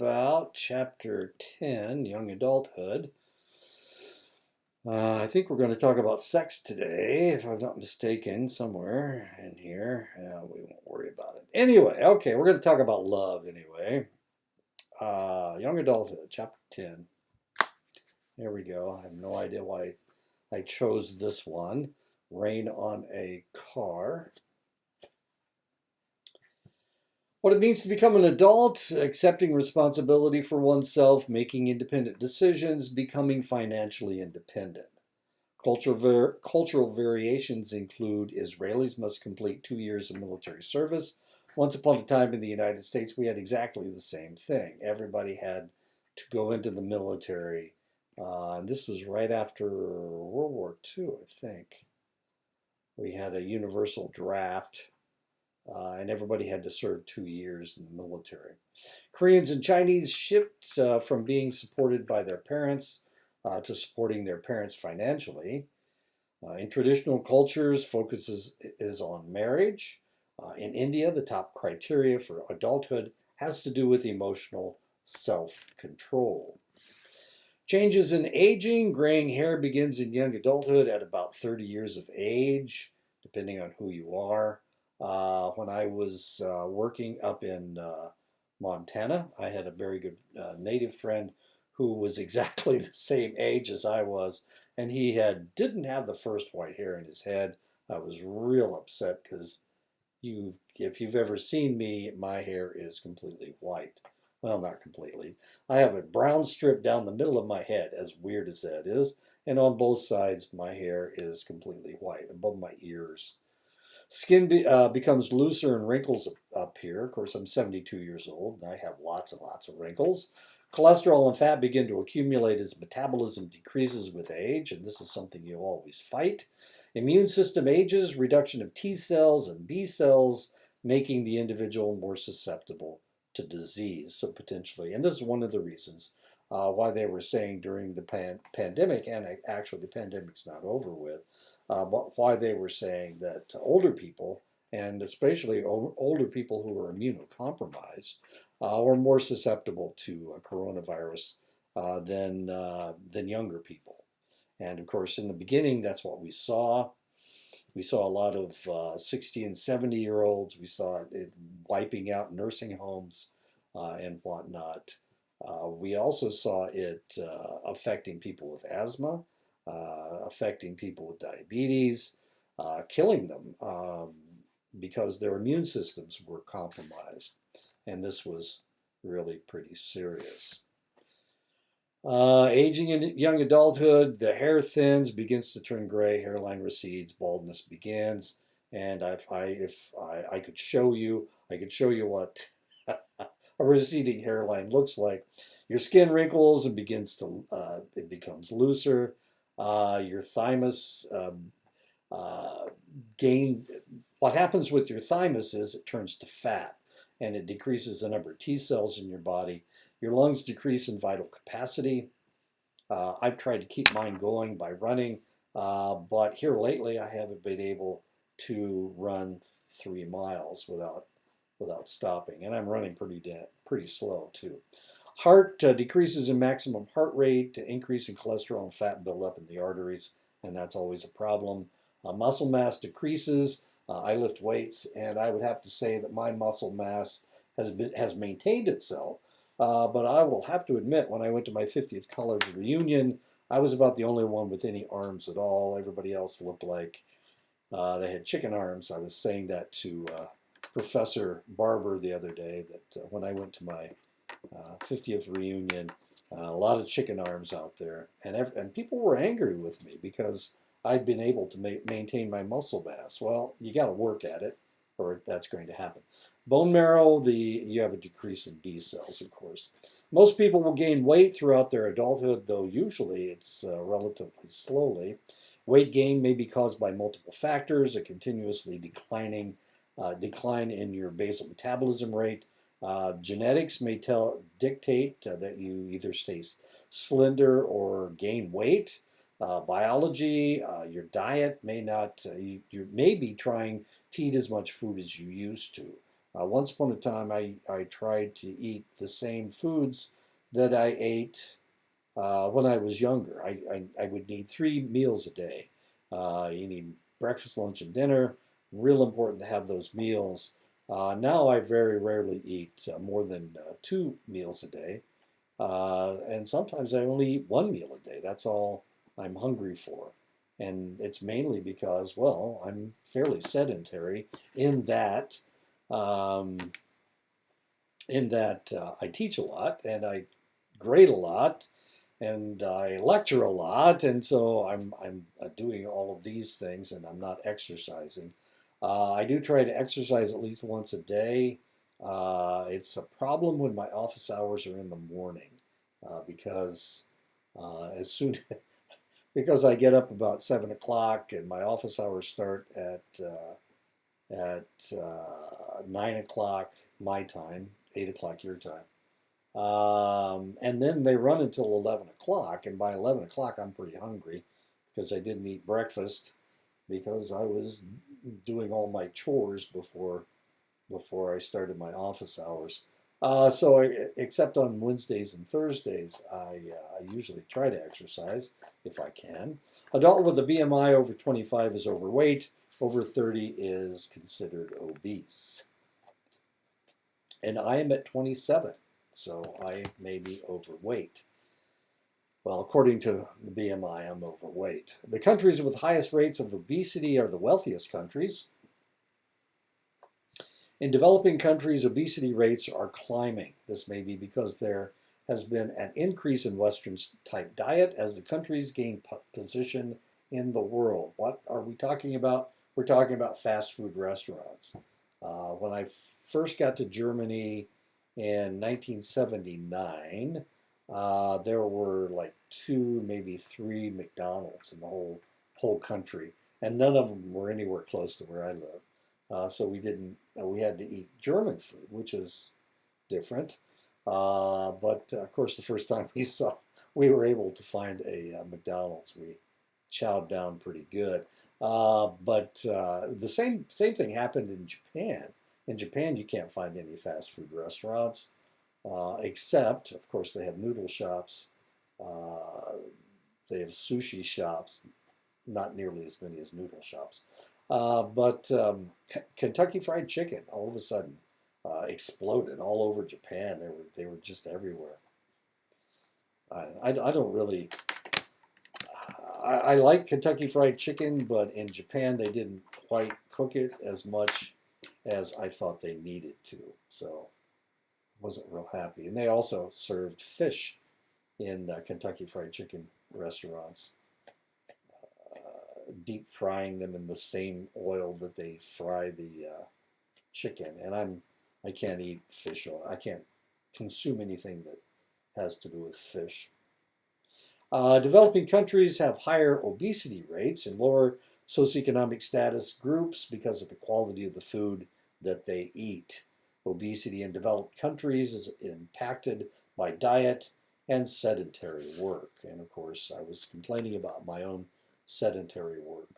About chapter 10, young adulthood. I think we're going to talk about sex today, if I'm not mistaken, somewhere in here. We won't worry about it. Anyway, okay, we're going to talk about love anyway. Young adulthood, chapter 10. There we go. I have no idea why I chose this one. Rain on a car. What it means to become an adult, accepting responsibility for oneself, making independent decisions, becoming financially independent. Cultural variations include Israelis must complete 2 years of military service. Once upon a time in the United States, we had exactly the same thing. Everybody had to go into the military. And this was right after World War II, I think. We had a universal draft and everybody had to serve 2 years in the military. Koreans and Chinese shift from being supported by their parents to supporting their parents financially. In traditional cultures, focus is on marriage. In India, the top criteria for adulthood has to do with emotional self-control. Changes in aging, graying hair begins in young adulthood at about 30 years of age, depending on who you are. When I was working up in Montana, I had a very good native friend who was exactly the same age as I was, and he didn't have the first white hair in his head. I was real upset because if you've ever seen me, my hair is completely white. Well, not completely. I have a brown strip down the middle of my head, as weird as that is, and on both sides, my hair is completely white above my ears. Skin becomes looser and wrinkles appear. Of course, I'm 72 years old and I have lots and lots of wrinkles. Cholesterol and fat begin to accumulate as metabolism decreases with age, and this is something you always fight. Immune system ages, reduction of T cells and B cells, making the individual more susceptible to disease, so potentially. And this is one of the reasons why they were saying during the pandemic, and actually the pandemic's not over with, but why they were saying that older people, and especially older people who are immunocompromised, were more susceptible to coronavirus than younger people. And of course, in the beginning, that's what we saw. We saw a lot of 60 and 70-year-olds. We saw it wiping out nursing homes and whatnot. We also saw it affecting people with asthma, affecting people with diabetes, killing them because their immune systems were compromised. And this was really pretty serious. Aging in young adulthood, the hair thins, begins to turn gray, hairline recedes, baldness begins. And if I could show you, what a receding hairline looks like. Your skin wrinkles and it becomes looser. Your thymus gains. What happens with your thymus is it turns to fat, and it decreases the number of T cells in your body. Your lungs decrease in vital capacity. I've tried to keep mine going by running, but here lately I haven't been able to run 3 miles without stopping, and I'm running pretty slow too. Heart decreases in maximum heart rate, increase in cholesterol and fat buildup in the arteries, and that's always a problem. Muscle mass decreases. I lift weights, and I would have to say that my muscle mass has maintained itself. But I will have to admit, when I went to my 50th college reunion, I was about the only one with any arms at all. Everybody else looked like they had chicken arms. I was saying that to Professor Barber the other day, that when I went to my 50th reunion, a lot of chicken arms out there. And people were angry with me because I'd been able to maintain my muscle mass. Well, you got to work at it, or that's going to happen. Bone marrow, you have a decrease in B cells, of course. Most people will gain weight throughout their adulthood, though usually it's relatively slowly. Weight gain may be caused by multiple factors: a continuously decline in your basal metabolism rate. Genetics may dictate that you either stay slender or gain weight. Biology, your diet may not. You may be trying to eat as much food as you used to. Once upon a time, I tried to eat the same foods that I ate when I was younger. I would need 3 meals a day. You need breakfast, lunch, and dinner. Real important to have those meals. Now I very rarely eat more than 2 meals a day. And sometimes I only eat 1 meal a day. That's all I'm hungry for. And it's mainly because, well, I'm fairly sedentary in that um, I teach a lot and I grade a lot and I lecture a lot, and so I'm doing all of these things, and I'm not exercising. I do try to exercise at least once a day. It's a problem when my office hours are in the morning, because as soon because I get up about 7 o'clock, and my office hours start at 9 o'clock my time, 8 o'clock your time. And then they run until 11 o'clock, and by 11 o'clock, I'm pretty hungry because I didn't eat breakfast because I was doing all my chores before I started my office hours. Except on Wednesdays and Thursdays, I usually try to exercise if I can. Adult with a BMI over 25 is overweight, over 30 is considered obese. And I am at 27, so I may be overweight. Well, according to the BMI, I'm overweight. The countries with highest rates of obesity are the wealthiest countries. In developing countries, obesity rates are climbing. This may be because there has been an increase in Western type diet as the countries gain position in the world. What are we talking about? We're talking about fast food restaurants. When I first got to Germany in 1979, there were like 2, maybe 3 McDonald's in the whole country, and none of them were anywhere close to where I live. So we didn't. We had to eat German food, which is different. But of course, the first time we were able to find a McDonald's, we chowed down pretty good. But the same thing happened in Japan. In Japan, you can't find any fast food restaurants, except, of course, they have noodle shops. They have sushi shops, not nearly as many as noodle shops. But Kentucky Fried Chicken all of a sudden exploded all over Japan. They were just everywhere. I don't really. I like Kentucky Fried Chicken, but in Japan they didn't quite cook it as much as I thought they needed to. So I wasn't real happy. And they also served fish in Kentucky Fried Chicken restaurants, deep frying them in the same oil that they fry the chicken. And I can't eat fish oil. I can't consume anything that has to do with fish. Developing countries have higher obesity rates and lower socioeconomic status groups because of the quality of the food that they eat. Obesity in developed countries is impacted by diet and sedentary work. And of course, I was complaining about my own sedentary work.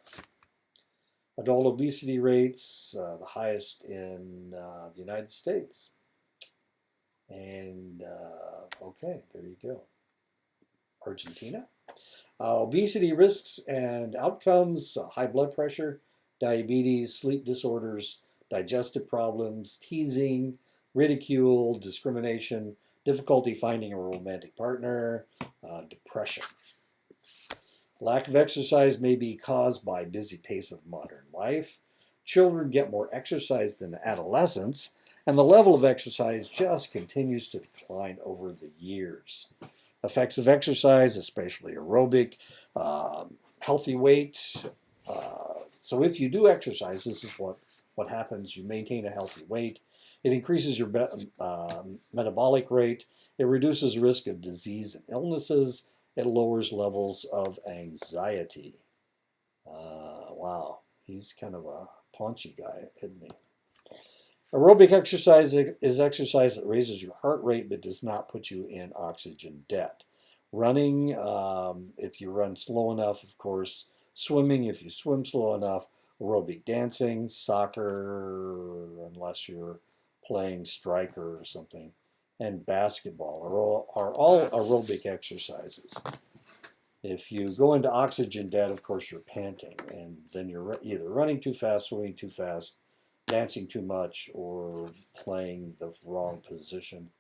Adult obesity rates, the highest in the United States. And okay, there you go. Argentina. Obesity risks and outcomes: high blood pressure, diabetes, sleep disorders, digestive problems, teasing, ridicule, discrimination, difficulty finding a romantic partner, depression. Lack of exercise may be caused by busy pace of modern life. Children get more exercise than adolescents, and the level of exercise just continues to decline over the years. Effects of exercise, especially aerobic, healthy weight. So if you do exercise, this is what happens. You maintain a healthy weight. It increases your metabolic rate. It reduces risk of disease and illnesses. It lowers levels of anxiety. Wow, he's kind of a paunchy guy, isn't he? Aerobic exercise is exercise that raises your heart rate but does not put you in oxygen debt. Running, if you run slow enough, of course. Swimming, if you swim slow enough. Aerobic dancing, soccer, unless you're playing striker or something, and basketball are all aerobic exercises. If you go into oxygen debt, of course, you're panting, and then you're either running too fast, swimming too fast, dancing too much, or playing the wrong position.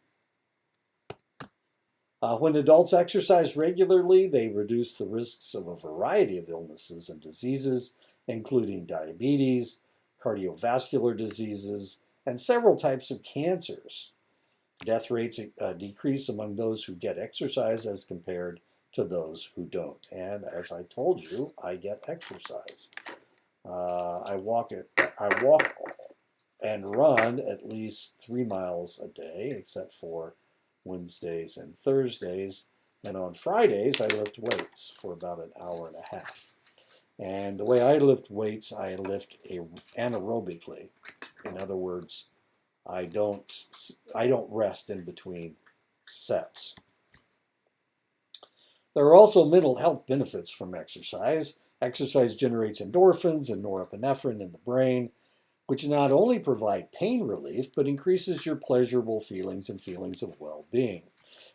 When adults exercise regularly, they reduce the risks of a variety of illnesses and diseases, including diabetes, cardiovascular diseases, and several types of cancers. Death rates decrease among those who get exercise as compared to those who don't. And as I told you, I get exercise. I walk and run at least 3 miles a day, except for Wednesdays and Thursdays. And on Fridays, I lift weights for about an hour and a half. And the way I lift weights, I lift anaerobically. In other words, I don't rest in between sets. There are also mental health benefits from exercise. Exercise generates endorphins and norepinephrine in the brain, which not only provide pain relief, but increases your pleasurable feelings and feelings of well-being.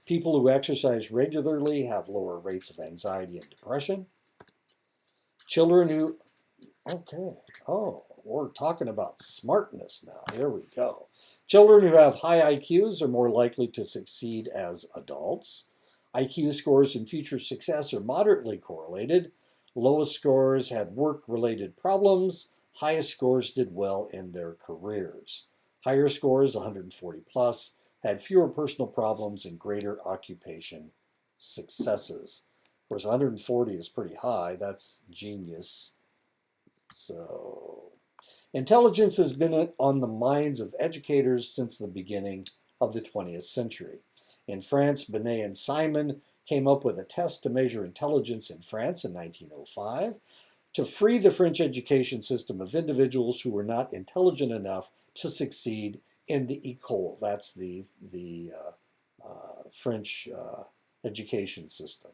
People who exercise regularly have lower rates of anxiety and depression. Children who, we're talking about smartness now. Here we go. Children who have high IQs are more likely to succeed as adults. IQ scores and future success are moderately correlated. Lowest scores had work-related problems. Highest scores did well in their careers. Higher scores, 140 plus, had fewer personal problems and greater occupation successes. Of course, 140 is pretty high. That's genius. So, intelligence has been on the minds of educators since the beginning of the 20th century. In France, Binet and Simon came up with a test to measure intelligence in France in 1905 to free the French education system of individuals who were not intelligent enough to succeed in the école. That's the French education system.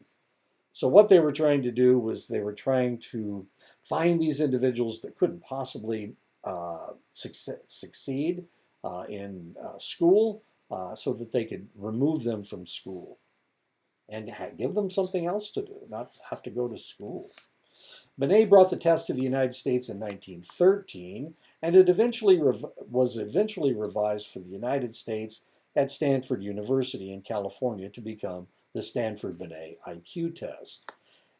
So what they were trying to do was they were trying to find these individuals that couldn't possibly succeed in school so that they could remove them from school and give them something else to do, not have to go to school. Binet brought the test to the United States in 1913, and it was eventually revised for the United States at Stanford University in California to become the Stanford-Binet IQ test.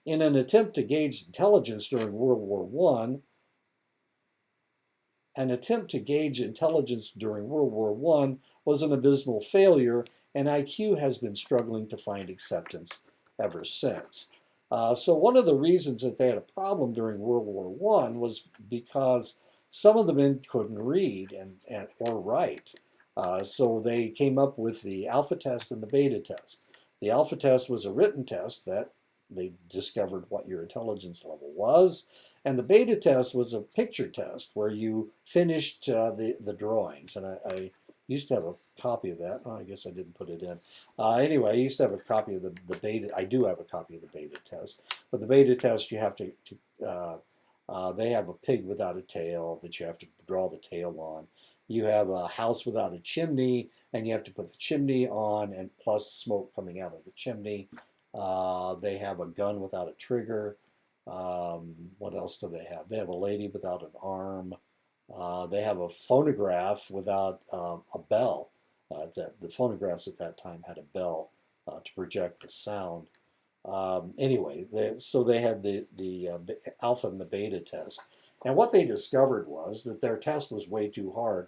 In an attempt to gauge intelligence during World War I, was an abysmal failure, and IQ has been struggling to find acceptance ever since. So one of the reasons that they had a problem during World War I was because some of the men couldn't read or write. So they came up with the alpha test and the beta test. The alpha test was a written test that they discovered what your intelligence level was. And the beta test was a picture test where you finished the drawings. And I used to have a copy of that. Oh, I guess I didn't put it in. Anyway, I used to have a copy of the beta. I do have a copy of the beta test. But the beta test, you have to they have a pig without a tail that you have to draw the tail on. You have a house without a chimney, and you have to put the chimney on, and plus smoke coming out of the chimney. They have a gun without a trigger. What else do they have? They have a lady without an arm. They have a phonograph without a bell. The phonographs at that time had a bell to project the sound. Anyway, so they had the alpha and the beta test. And what they discovered was that their test was way too hard.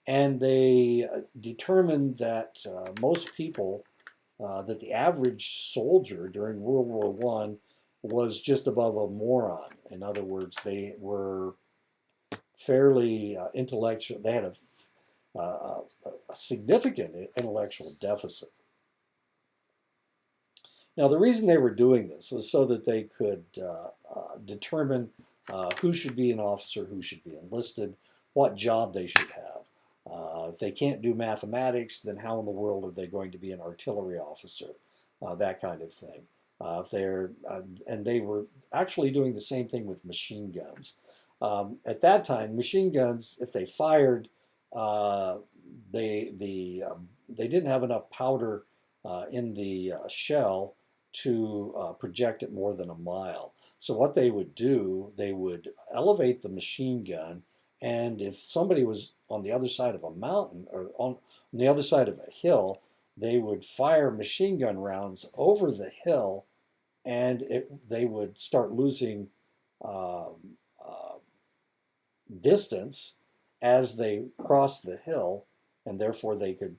And they determined that most people, that the average soldier during World War I was just above a moron. In other words, they were fairly intellectual. They had a significant intellectual deficit. Now, the reason they were doing this was so that they could determine who should be an officer, who should be enlisted, what job they should have. If they can't do mathematics, then how in the world are they going to be an artillery officer? That kind of thing. And they were actually doing the same thing with machine guns. At that time, machine guns, if they fired, they didn't have enough powder in the shell to project it more than a mile. So what they would do, they would elevate the machine gun, and if somebody was on the other side of a mountain or on the other side of a hill, they would fire machine gun rounds over the hill, and they would start losing um, uh, distance as they crossed the hill, and therefore they could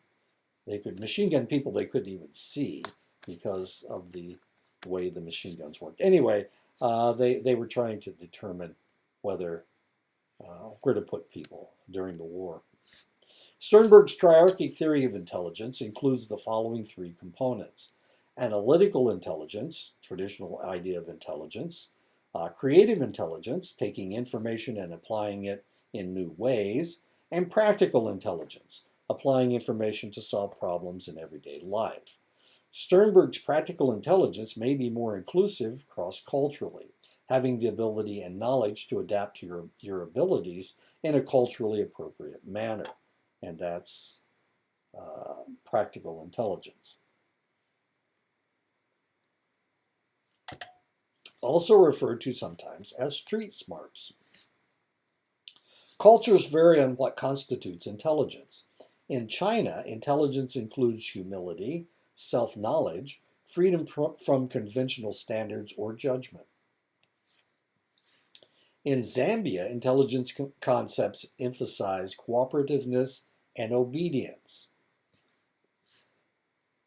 machine gun people they couldn't even see because of the way the machine guns worked. Anyway, they were trying to determine whether where to put people during the war. Sternberg's triarchy theory of intelligence includes the following three components: analytical intelligence, traditional idea of intelligence; creative intelligence, taking information and applying it in new ways; and practical intelligence, applying information to solve problems in everyday life. Sternberg's practical intelligence may be more inclusive cross-culturally, having the ability and knowledge to adapt to your abilities in a culturally appropriate manner. And that's practical intelligence. Also referred to sometimes as street smarts. Cultures vary on what constitutes intelligence. In China, intelligence includes humility, self-knowledge, freedom from conventional standards or judgment. In Zambia, intelligence concepts emphasize cooperativeness and obedience.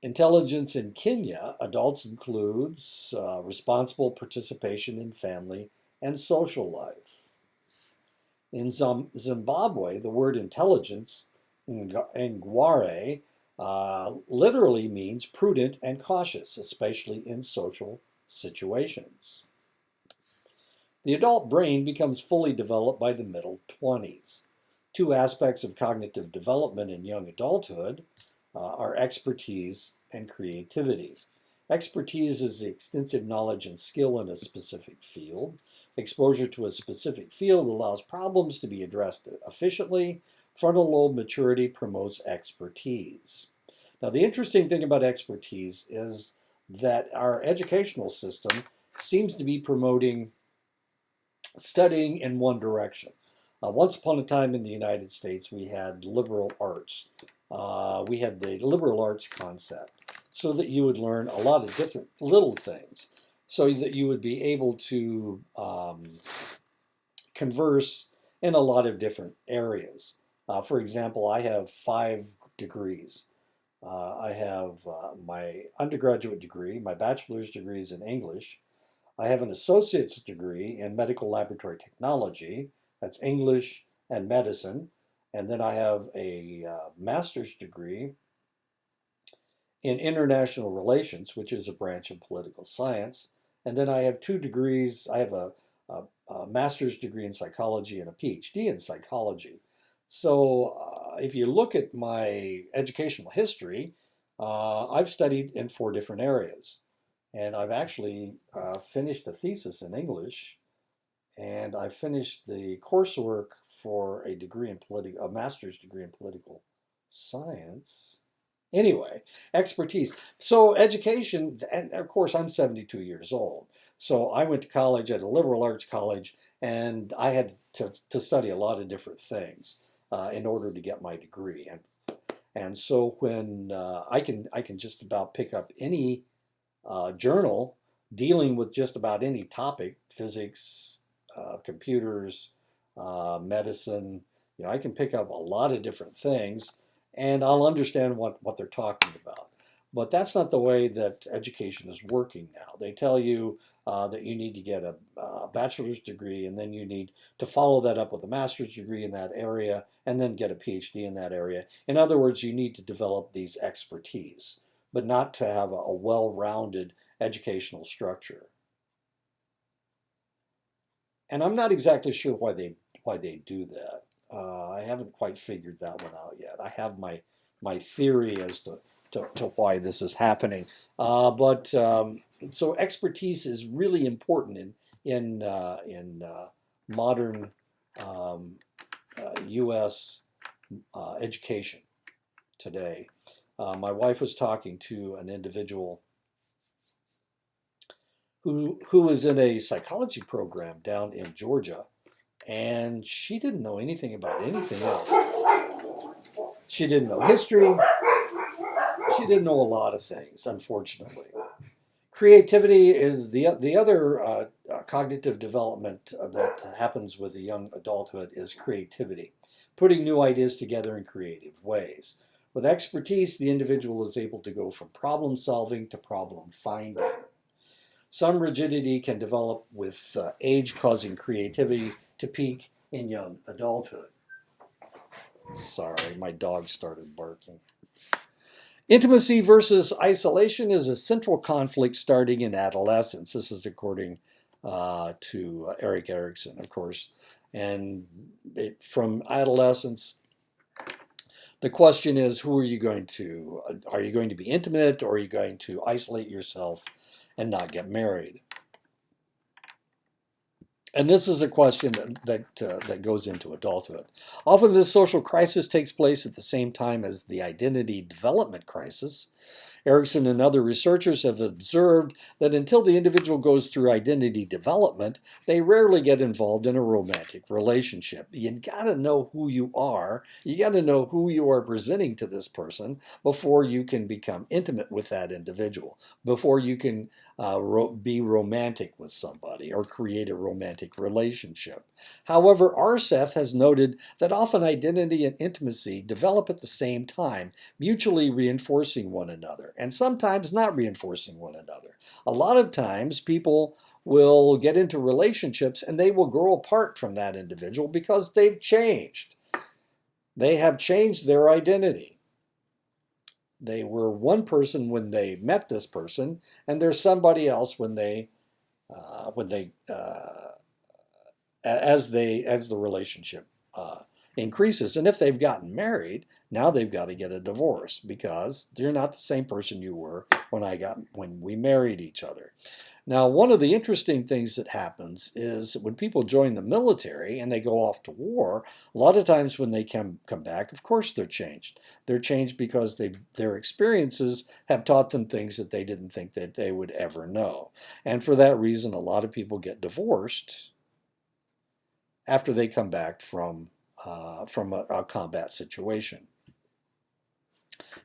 Intelligence in Kenya, adults includes responsible participation in family and social life. In Zimbabwe, the word intelligence, ngware, literally means prudent and cautious, especially in social situations. The adult brain becomes fully developed by the middle 20s. Two aspects of cognitive development in young adulthood are expertise and creativity. Expertise is the extensive knowledge and skill in a specific field. Exposure to a specific field allows problems to be addressed efficiently. Frontal lobe maturity promotes expertise. Now, the interesting thing about expertise is that our educational system seems to be promoting studying in one direction. Once upon a time in the United States, we had liberal arts. We had the liberal arts concept so that you would learn a lot of different little things so that you would be able to converse in a lot of different areas. For example, I have 5 degrees. I have my undergraduate degree, my bachelor's degree is in English. I have an associate's degree in medical laboratory technology, that's English and medicine. And then I have a master's degree in international relations, which is a branch of political science. And then I have 2 degrees. I have a master's degree in psychology and a PhD in psychology. So if you look at my educational history, I've studied in 4 different areas. And I've actually finished a thesis in English, and I finished the coursework for a master's degree in political science. Anyway, expertise. So education, and of course I'm 72 years old. So I went to college at a liberal arts college, and I had to study a lot of different things in order to get my degree. And so when I can just about pick up any journal dealing with just about any topic, physics, computers, medicine. I can pick up a lot of different things and I'll understand what they're talking about. But that's not the way that education is working now. They tell you that you need to get a bachelor's degree and then you need to follow that up with a master's degree in that area and then get a PhD in that area. In other words, you need to develop these expertise, but not to have a well-rounded educational structure. And I'm not exactly sure why they do that. I haven't quite figured that one out yet. I have my theory as to why this is happening. But so expertise is really important in modern U.S. Education. today. My wife was talking to an individual who was in a psychology program down in Georgia, and she didn't know anything about anything else. She didn't know history. She didn't know a lot of things, unfortunately. Creativity is the other cognitive development that happens with a young adulthood is creativity, putting new ideas together in creative ways. With expertise, the individual is able to go from problem solving to problem finding. Some rigidity can develop with age, causing creativity to peak in young adulthood. Sorry, my dog started barking. Intimacy versus isolation is a central conflict starting in adolescence. This is according to Erik Erikson, of course. And from adolescence, the question is, who are you going to be intimate, or are you going to isolate yourself and not get married? And this is a question that goes into adulthood. Often this social crisis takes place at the same time as the identity development crisis. Erikson and other researchers have observed that until the individual goes through identity development, they rarely get involved in a romantic relationship. You gotta know who you are. You gotta know who you are presenting to this person before you can become intimate with that individual, before you can be romantic with somebody or create a romantic relationship. However, Arseth has noted that often identity and intimacy develop at the same time, mutually reinforcing one another, and sometimes not reinforcing one another. A lot of times people will get into relationships and they will grow apart from that individual because they've changed. They have changed their identity. They were one person when they met this person, and they're somebody else as the relationship increases. And if they've gotten married, now they've got to get a divorce because you're not the same person you were when we married each other. Now, one of the interesting things that happens is when people join the military and they go off to war, a lot of times when they come back, of course they're changed. They're changed because their experiences have taught them things that they didn't think that they would ever know. And for that reason, a lot of people get divorced after they come back from a combat situation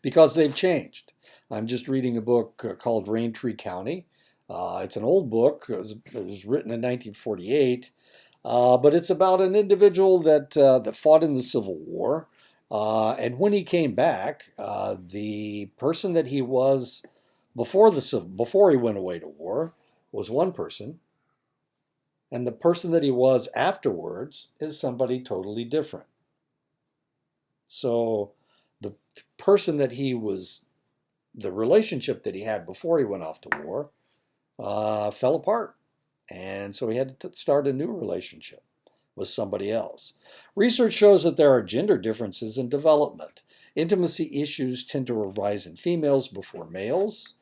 because they've changed. I'm just reading a book called Raintree County. It's an old book. It was written in 1948, but it's about an individual that fought in the Civil War. And when he came back, the person that he was before he went away to war was one person, and the person that he was afterwards is somebody totally different. So the person that he was, the relationship that he had before he went off to war, fell apart. And so he had to start a new relationship with somebody else. Research shows that there are gender differences in development. Intimacy issues tend to arise in females before males,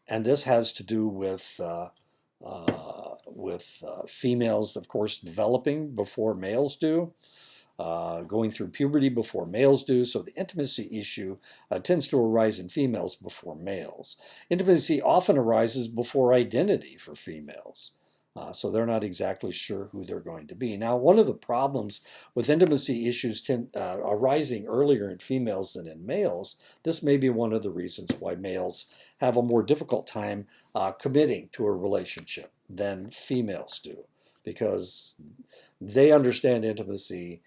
and this has to do with females, of course, developing before males do. Going through puberty before males do, so the intimacy issue tends to arise in females before males. Intimacy often arises before identity for females, so they're not exactly sure who they're going to be. Now, one of the problems with intimacy issues arising earlier in females than in males, this may be one of the reasons why males have a more difficult time committing to a relationship than females do, because they understand intimacy.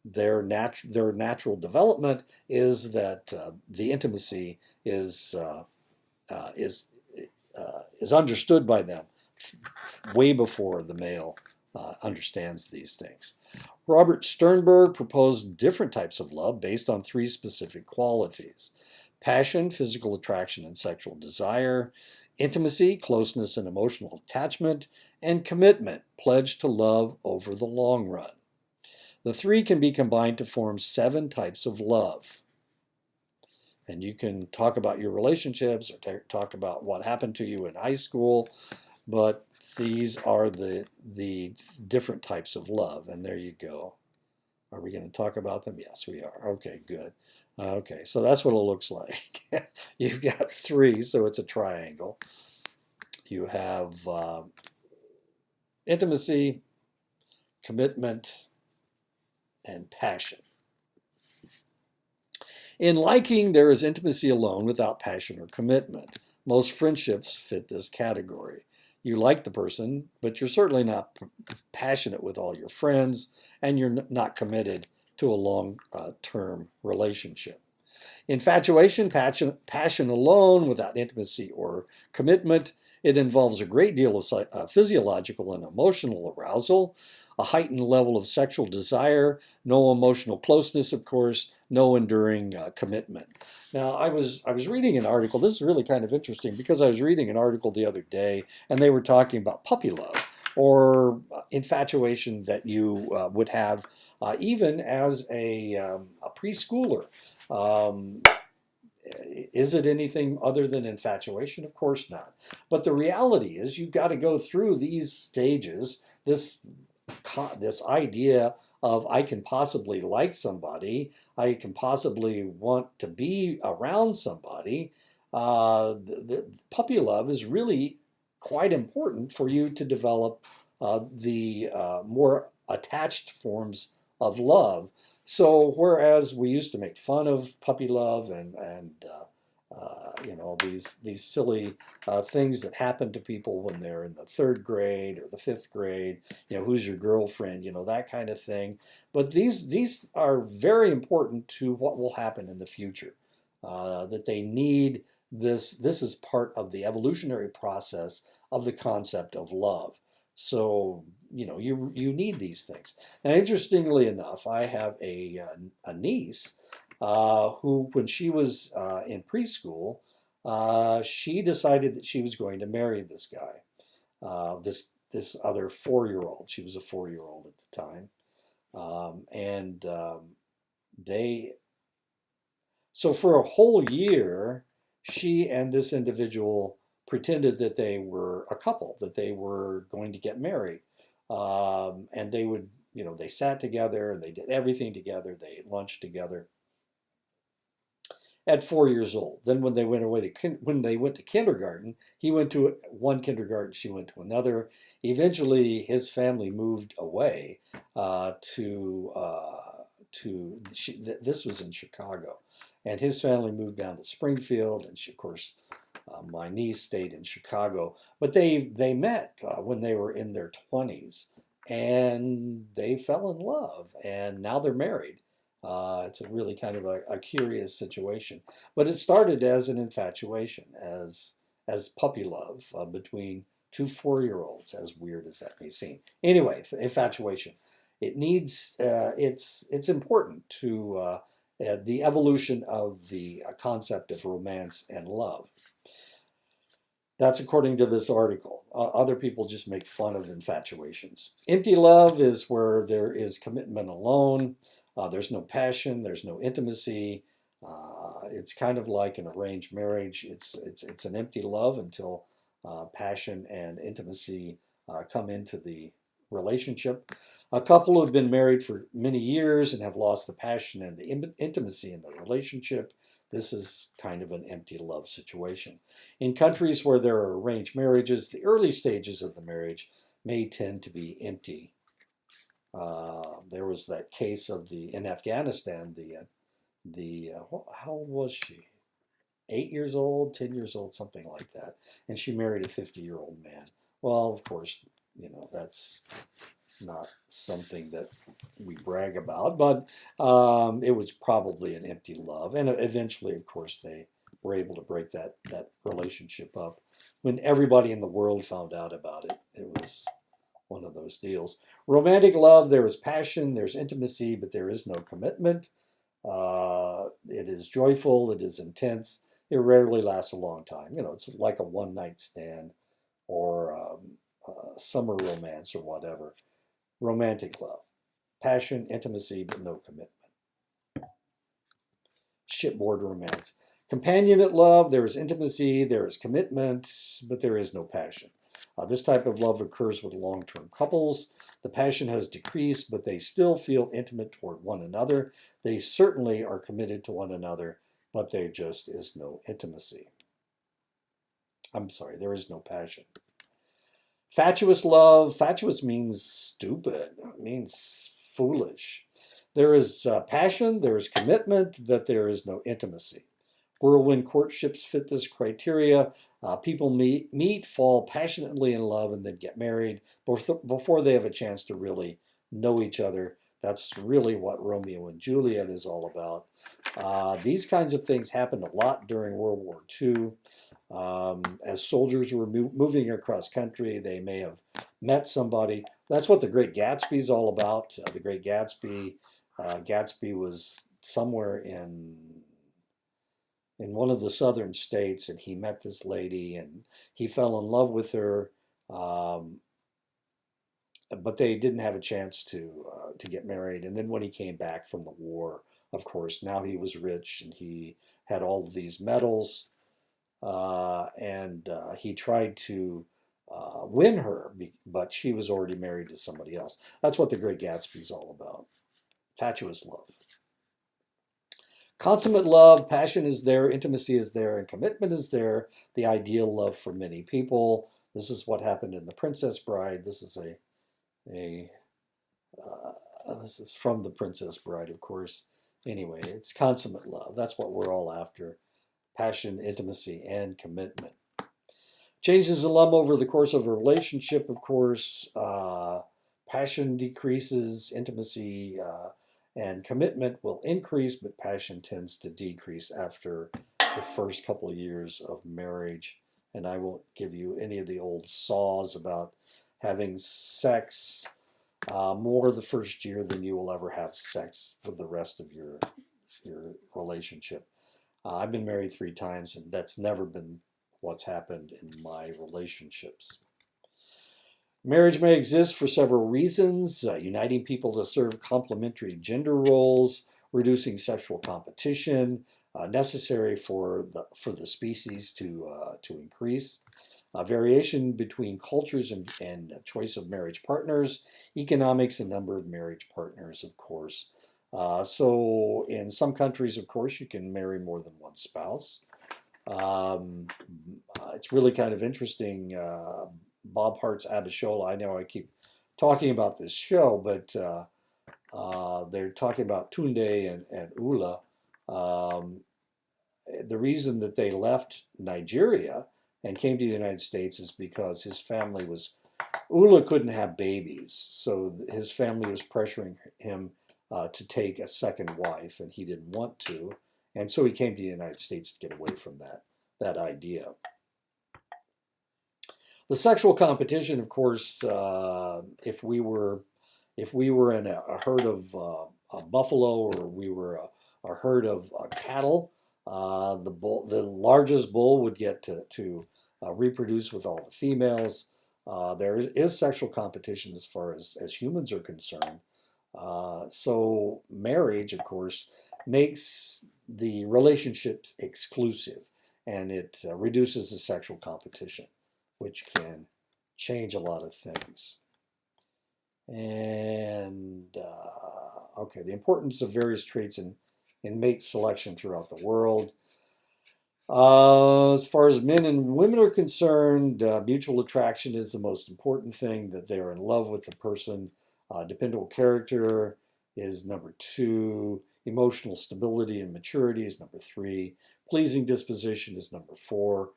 Their natural development is that the intimacy is understood by them way before the male understands these things. Robert Sternberg proposed different types of love based on 3 specific qualities: passion, physical attraction, and sexual desire; intimacy, closeness and emotional attachment; and commitment, pledged to love over the long run. The 3 can be combined to form 7 types of love. And you can talk about your relationships or talk about what happened to you in high school, but these are the different types of love. And there you go. Are we going to talk about them? Yes, we are. Okay, good. Okay, so that's what it looks like. You've got three, so it's a triangle. You have intimacy, commitment, and passion. In liking, there is intimacy alone without passion or commitment. Most friendships fit this category. You like the person, but you're certainly not passionate with all your friends, and you're not committed to a long-term relationship. Infatuation, passion alone without intimacy or commitment. It involves a great deal of physiological and emotional arousal, a heightened level of sexual desire, no emotional closeness, of course, no enduring commitment. Now, I was reading an article. This is really kind of interesting because I was reading an article the other day, and they were talking about puppy love or infatuation that you would have even as a preschooler. Um, is it anything other than infatuation? Of course not. But the reality is you've got to go through these stages, this idea of I can possibly like somebody, I can possibly want to be around somebody. The puppy love is really quite important for you to develop the more attached forms of love. So whereas we used to make fun of puppy love and these silly things that happen to people when they're in the third grade or the fifth grade, who's your girlfriend, that kind of thing. But these are very important to what will happen in the future. That they need this. This is part of the evolutionary process of the concept of love. So you need these things. Now, interestingly enough, I have a niece who, when she was in preschool, she decided that she was going to marry this guy, this other 4-year-old. She was a 4-year-old at the time, and they. So for a whole year, she and this individual pretended that they were a couple, that they were going to get married, and they would. They sat together and they did everything together. They ate lunch together at 4 years old. Then when they went to kindergarten, he went to one kindergarten, she went to another. Eventually, his family moved away this was in Chicago, and his family moved down to Springfield, and of course, my niece stayed in Chicago. But they met when they were in their 20s, and they fell in love, and now they're married. It's a really kind of a curious situation, but it started as an infatuation, as puppy love between two 4-year-olds, as weird as that may seem. Anyway, infatuation. It needs. It's important to the evolution of the concept of romance and love. That's according to this article. Other people just make fun of infatuations. Empty love is where there is commitment alone. There's no passion. There's no intimacy. It's kind of like an arranged marriage. It's an empty love until passion and intimacy come into the relationship. A couple who have been married for many years and have lost the passion and the intimacy in the relationship. This is kind of an empty love situation. In countries where there are arranged marriages, the early stages of the marriage may tend to be empty. There was that case in Afghanistan, how old was she? 8 years old, 10 years old, something like that. And she married a 50-year-old man. Well, of course, that's not something that we brag about, but it was probably an empty love. And eventually, of course, they were able to break that relationship up. When everybody in the world found out about it, it was one of those deals. Romantic love, there is passion, there's intimacy, but there is no commitment. It is joyful, it is intense. It rarely lasts a long time. It's like a one-night stand or summer romance or whatever. Romantic love. Passion, intimacy, but no commitment. Shipboard romance. Companionate love, there is intimacy, there is commitment, but there is no passion. This type of love occurs with long-term couples. The passion has decreased, but they still feel intimate toward one another. They certainly are committed to one another, but there just is no intimacy. I'm sorry, there is no passion. Fatuous love. Fatuous means stupid. It means foolish. There is passion, there is commitment, but there is no intimacy. Whirlwind courtships fit this criteria. People meet, fall passionately in love, and then get married before they have a chance to really know each other. That's really what Romeo and Juliet is all about. These kinds of things happened a lot during World War II. As soldiers were moving across country, they may have met somebody. That's what the Great Gatsby is all about. The Great Gatsby, Gatsby was somewhere in one of the southern states, and he met this lady, and he fell in love with her. But they didn't have a chance to get married. And then when he came back from the war, of course, now he was rich and he had all of these medals. And he tried to win her, but she was already married to somebody else. That's what the Great Gatsby is all about. Fatuous love. Consummate love, passion is there, intimacy is there, and commitment is there. The ideal love for many people. This is what happened in The Princess Bride. This is this is from The Princess Bride, of course. Anyway, it's consummate love. That's what we're all after. Passion, intimacy, and commitment. Changes in love over the course of a relationship, of course. Passion decreases, intimacy and commitment will increase, but passion tends to decrease after the first couple of years of marriage. And I won't give you any of the old saws about having sex more the first year than you will ever have sex for the rest of your relationship. I've been married 3 times, and that's never been what's happened in my relationships. Marriage may exist for several reasons: uniting people to serve complementary gender roles, reducing sexual competition, necessary for the species to increase, variation between cultures and choice of marriage partners, economics and number of marriage partners, of course. So in some countries, of course, you can marry more than one spouse. It's really kind of interesting. Bob Hart's Abishola, I know I keep talking about this show, but they're talking about Tunde and Ula. The reason that they left Nigeria and came to the United States is because his family Ula couldn't have babies, so his family was pressuring him to take a second wife, and he didn't want to, and so he came to the United States to get away from that idea. The sexual competition, of course, if we were in a herd of buffalo, or we were a herd of cattle, the largest bull would get to reproduce with all the females. There is sexual competition as far as humans are concerned. So marriage, of course, makes the relationships exclusive, and it reduces the sexual competition, which can change a lot of things. And okay, the importance of various traits in mate selection throughout the world. As far as men and women are concerned, mutual attraction is the most important thing, that they're in love with the person. Dependable character is number 2. Emotional stability and maturity is number 3. Pleasing disposition is number 4.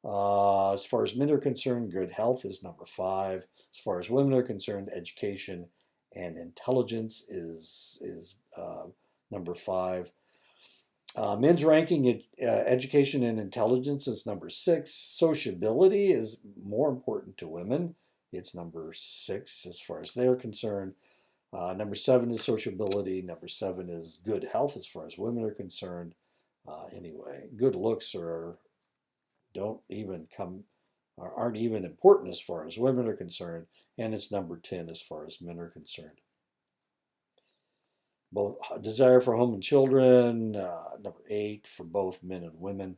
As far as men are concerned, good health is number 5. As far as women are concerned, education and intelligence is number 5. Men's ranking, education and intelligence is number 6. Sociability is more important to women. It's number 6 as far as they're concerned. Number 7 is sociability. Number 7 is good health as far as women are concerned. Anyway, good looks aren't even important as far as women are concerned, and it's number 10 as far as men are concerned. Both desire for home and children, number 8 for both men and women.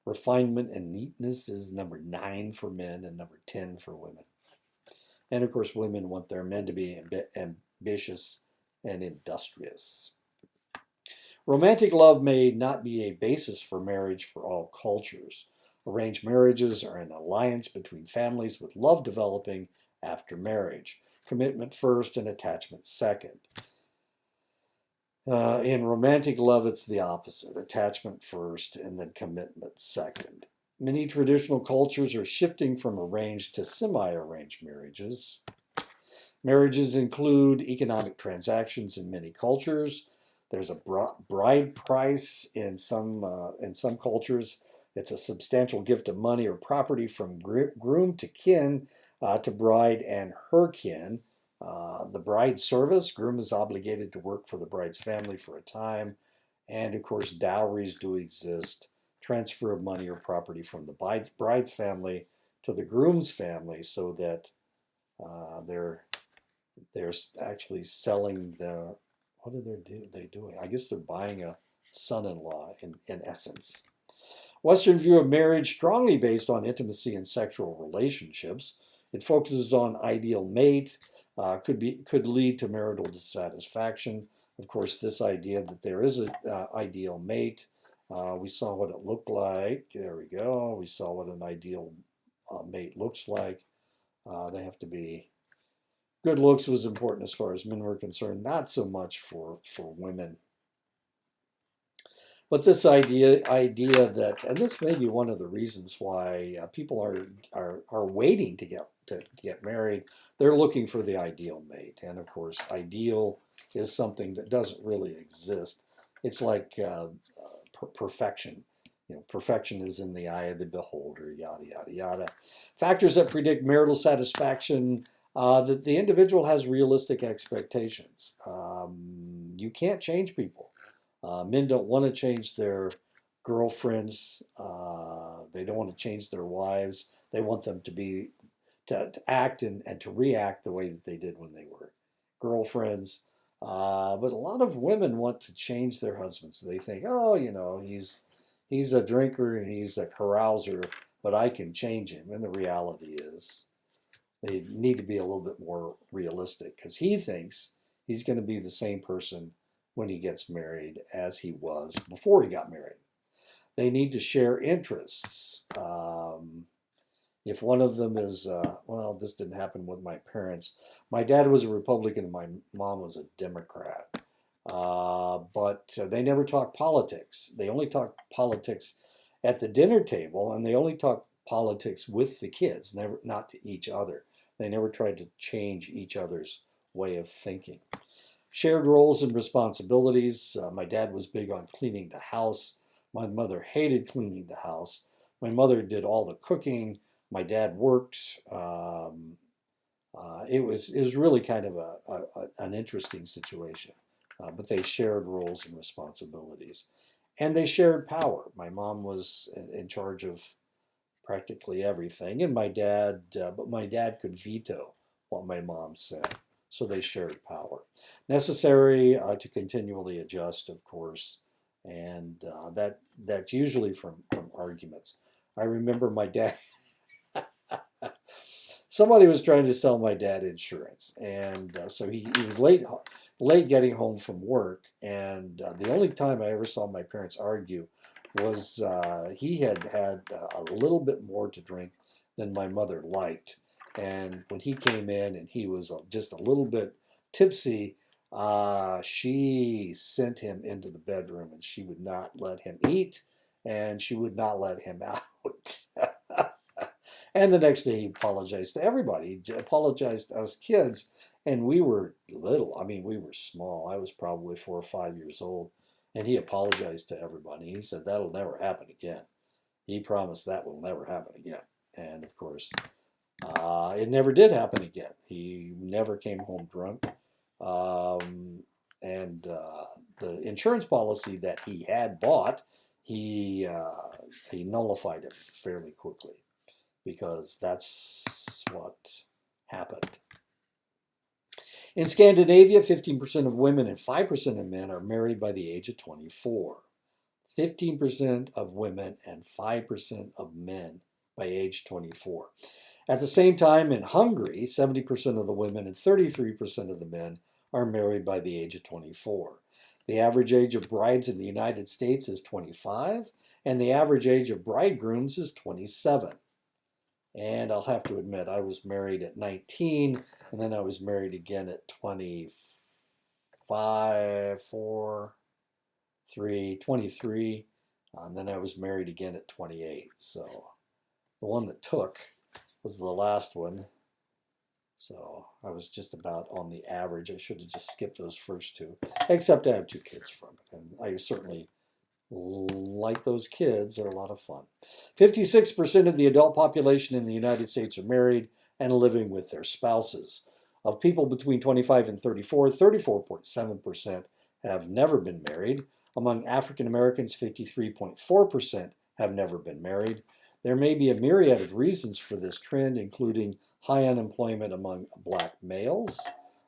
Refinement and neatness is number 9 for men and number 10 for women. And of course, women want their men to be ambitious and industrious. Romantic love may not be a basis for marriage for all cultures. Arranged marriages are an alliance between families with love developing after marriage. Commitment first and attachment second. In romantic love, it's the opposite. Attachment first and then commitment second. Many traditional cultures are shifting from arranged to semi-arranged marriages. Marriages include economic transactions in many cultures. There's a bride price in some cultures. It's a substantial gift of money or property from groom to kin to bride and her kin. The bride service, groom is obligated to work for the bride's family for a time. And of course, dowries do exist. Transfer of money or property from the bride's family to the groom's family so that they're actually selling the, what are they doing? I guess they're buying a son-in-law in essence. Western view of marriage strongly based on intimacy and sexual relationships. It focuses on ideal mate, could lead to marital dissatisfaction. Of course, this idea that there is an ideal mate, we saw what it looked like. There we go. We saw what an ideal mate looks like. They have to be, good looks was important as far as men were concerned, not so much for women. But this idea that, and this may be one of the reasons why people are waiting to get married. They're looking for the ideal mate, and of course, ideal is something that doesn't really exist. It's like perfection. Perfection is in the eye of the beholder. Yada yada yada. Factors that predict marital satisfaction. That the individual has realistic expectations. You can't change people. Men don't want to change their girlfriends. They don't want to change their wives. They want them to act and to react the way that they did when they were girlfriends. But a lot of women want to change their husbands. They think, oh, he's a drinker and he's a carouser, but I can change him. And the reality is, they need to be a little bit more realistic because he thinks he's going to be the same person when he gets married as he was before he got married. They need to share interests. If one of them is, well, this didn't happen with my parents. My dad was a Republican and my mom was a Democrat. But they never talked politics. They only talked politics at the dinner table, and they only talked politics with the kids, not to each other. They never tried to change each other's way of thinking. Shared roles and responsibilities. My dad was big on cleaning the house. My mother hated cleaning the house. My mother did all the cooking. My dad worked. It was really kind of an interesting situation. But they shared roles and responsibilities. And they shared power. My mom was in charge of practically everything, and my dad could veto what my mom said. So they shared power. Necessary to continually adjust, of course, and that's usually from arguments. I remember my dad. Somebody was trying to sell my dad insurance, and so he was late getting home from work, and the only time I ever saw my parents argue was he had a little bit more to drink than my mother liked. And when he came in and he was just a little bit tipsy, she sent him into the bedroom and she would not let him eat and she would not let him out. And the next day he apologized to everybody. He apologized to us kids. And we were little. I mean, we were small. I was probably 4 or 5 years old. And he apologized to everybody. He said, that'll never happen again. He promised that will never happen again. And of course, it never did happen again. He never came home drunk. And the insurance policy that he had bought, he nullified it fairly quickly because that's what happened. In Scandinavia, 15% of women and 5% of men are married by the age of 24. 15% of women and 5% of men by age 24. At the same time, in Hungary, 70% of the women and 33% of the men are married by the age of 24. The average age of brides in the United States is 25, and the average age of bridegrooms is 27. And I'll have to admit, I was married at 19, and then I was married again at 25, 4, 3, 23, and then I was married again at 28. So the one that took was the last one. So I was just about on the average. I should have just skipped those first two, except I have 2 kids from it. And I certainly like those kids. They're a lot of fun. 56% of the adult population in the United States are married and living with their spouses. Of people between 25 and 34, 34.7% have never been married. Among African Americans, 53.4% have never been married. There may be a myriad of reasons for this trend, including high unemployment among black males,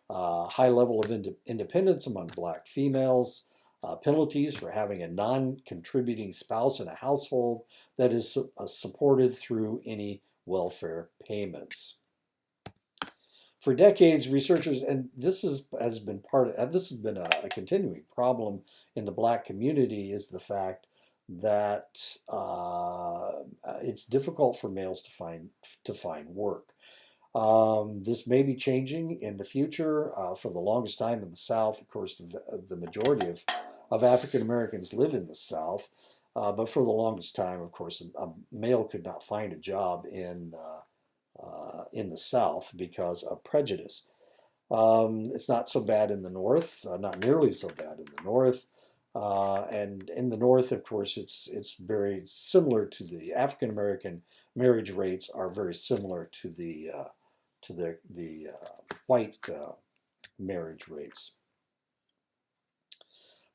high level of independence among black females, penalties for having a non-contributing spouse in a household that is supported through any welfare payments. For decades, researchers, and this has been a continuing problem in the black community, is the fact that it's difficult for males to find work. This may be changing in the future. For the longest time in the South, of course, the majority of African Americans live in the South, but for the longest time, of course, a male could not find a job in the South because of prejudice. It's not so bad in the North, not nearly so bad in the North. And in the North, of course, it's very similar to the African American marriage rates are very similar to the white marriage rates.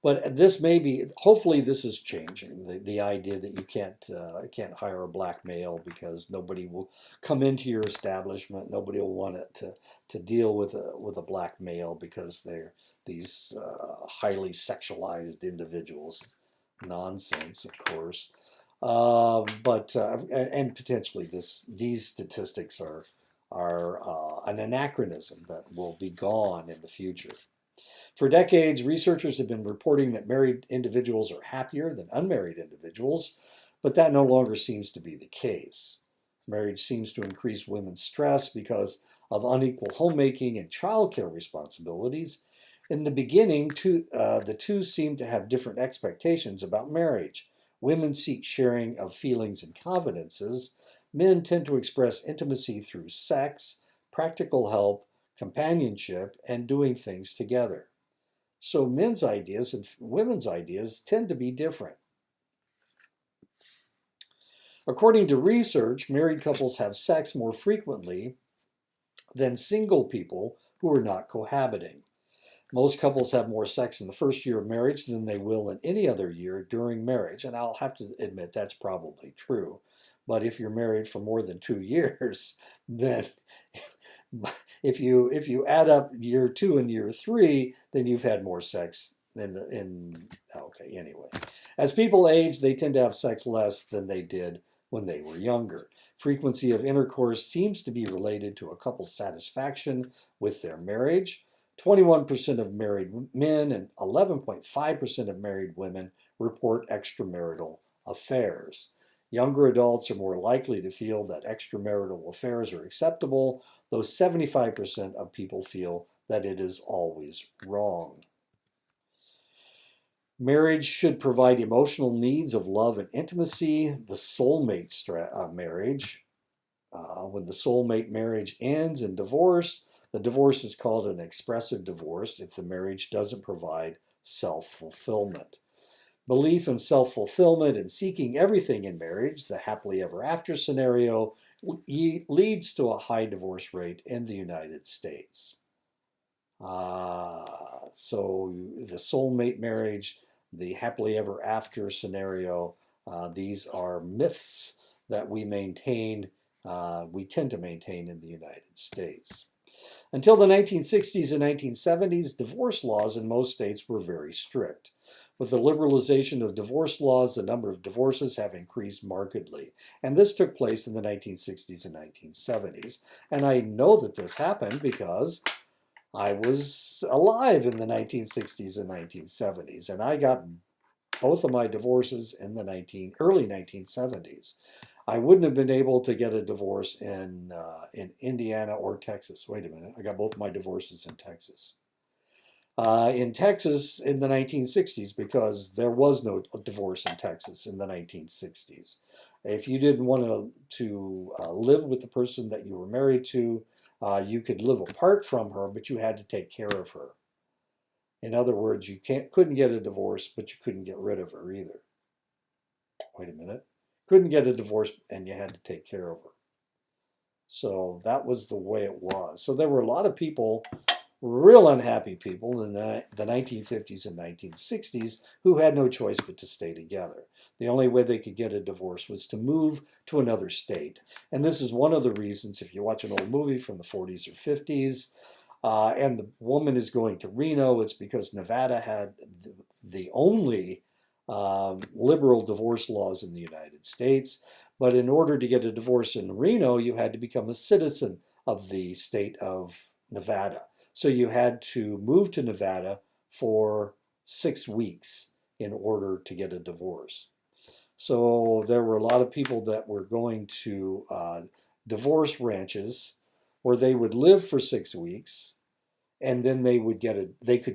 But this may be, hopefully this is changing, the idea that you can't hire a black male because nobody will come into your establishment, nobody will want it to deal with a black male because they're these highly sexualized individuals. Nonsense, of course. And potentially these statistics are an anachronism that will be gone in the future. For decades, researchers have been reporting that married individuals are happier than unmarried individuals, but that no longer seems to be the case. Marriage seems to increase women's stress because of unequal homemaking and childcare responsibilities. In the beginning, the two seem to have different expectations about marriage. Women seek sharing of feelings and confidences. Men tend to express intimacy through sex, practical help, companionship, and doing things together. So men's ideas and women's ideas tend to be different. According to research, married couples have sex more frequently than single people who are not cohabiting. Most couples have more sex in the first year of marriage than they will in any other year during marriage, and I'll have to admit that's probably true. But if you're married for more than 2 years, then if you add up year 2 and year 3, then you've had more sex okay, anyway. As people age, they tend to have sex less than they did when they were younger. Frequency of intercourse seems to be related to a couple's satisfaction with their marriage. 21% of married men and 11.5% of married women report extramarital affairs. Younger adults are more likely to feel that extramarital affairs are acceptable, though 75% of people feel that it is always wrong. Marriage should provide emotional needs of love and intimacy. The soulmate marriage, when the soulmate marriage ends in divorce, the divorce is called an expressive divorce if the marriage doesn't provide self-fulfillment. Belief in self-fulfillment and seeking everything in marriage, the happily ever after scenario, leads to a high divorce rate in the United States. So the soulmate marriage, the happily ever after scenario, these are myths that we tend to maintain in the United States. Until the 1960s and 1970s, divorce laws in most states were very strict. With the liberalization of divorce laws, the number of divorces have increased markedly. And this took place in the 1960s and 1970s. And I know that this happened because I was alive in the 1960s and 1970s, and I got both of my divorces in the early 1970s. I wouldn't have been able to get a divorce in Indiana or Texas. Wait a minute, I got both my divorces in Texas. In Texas in the 1960s, because there was no divorce in Texas in the 1960s. If you didn't want to live with the person that you were married to, you could live apart from her, but you had to take care of her. In other words, you couldn't get a divorce, but you couldn't get rid of her either. Wait a minute. Couldn't get a divorce, and you had to take care of her. So that was the way it was. So there were a lot of people, real unhappy people in the 1950s and 1960s who had no choice but to stay together. The only way they could get a divorce was to move to another state. And this is one of the reasons, if you watch an old movie from the 40s or 50s, and the woman is going to Reno, it's because Nevada had the only liberal divorce laws in the United States. But in order to get a divorce in Reno, you had to become a citizen of the state of Nevada. So you had to move to Nevada for 6 weeks in order to get a divorce. So there were a lot of people that were going to divorce ranches where they would live for 6 weeks, and then they could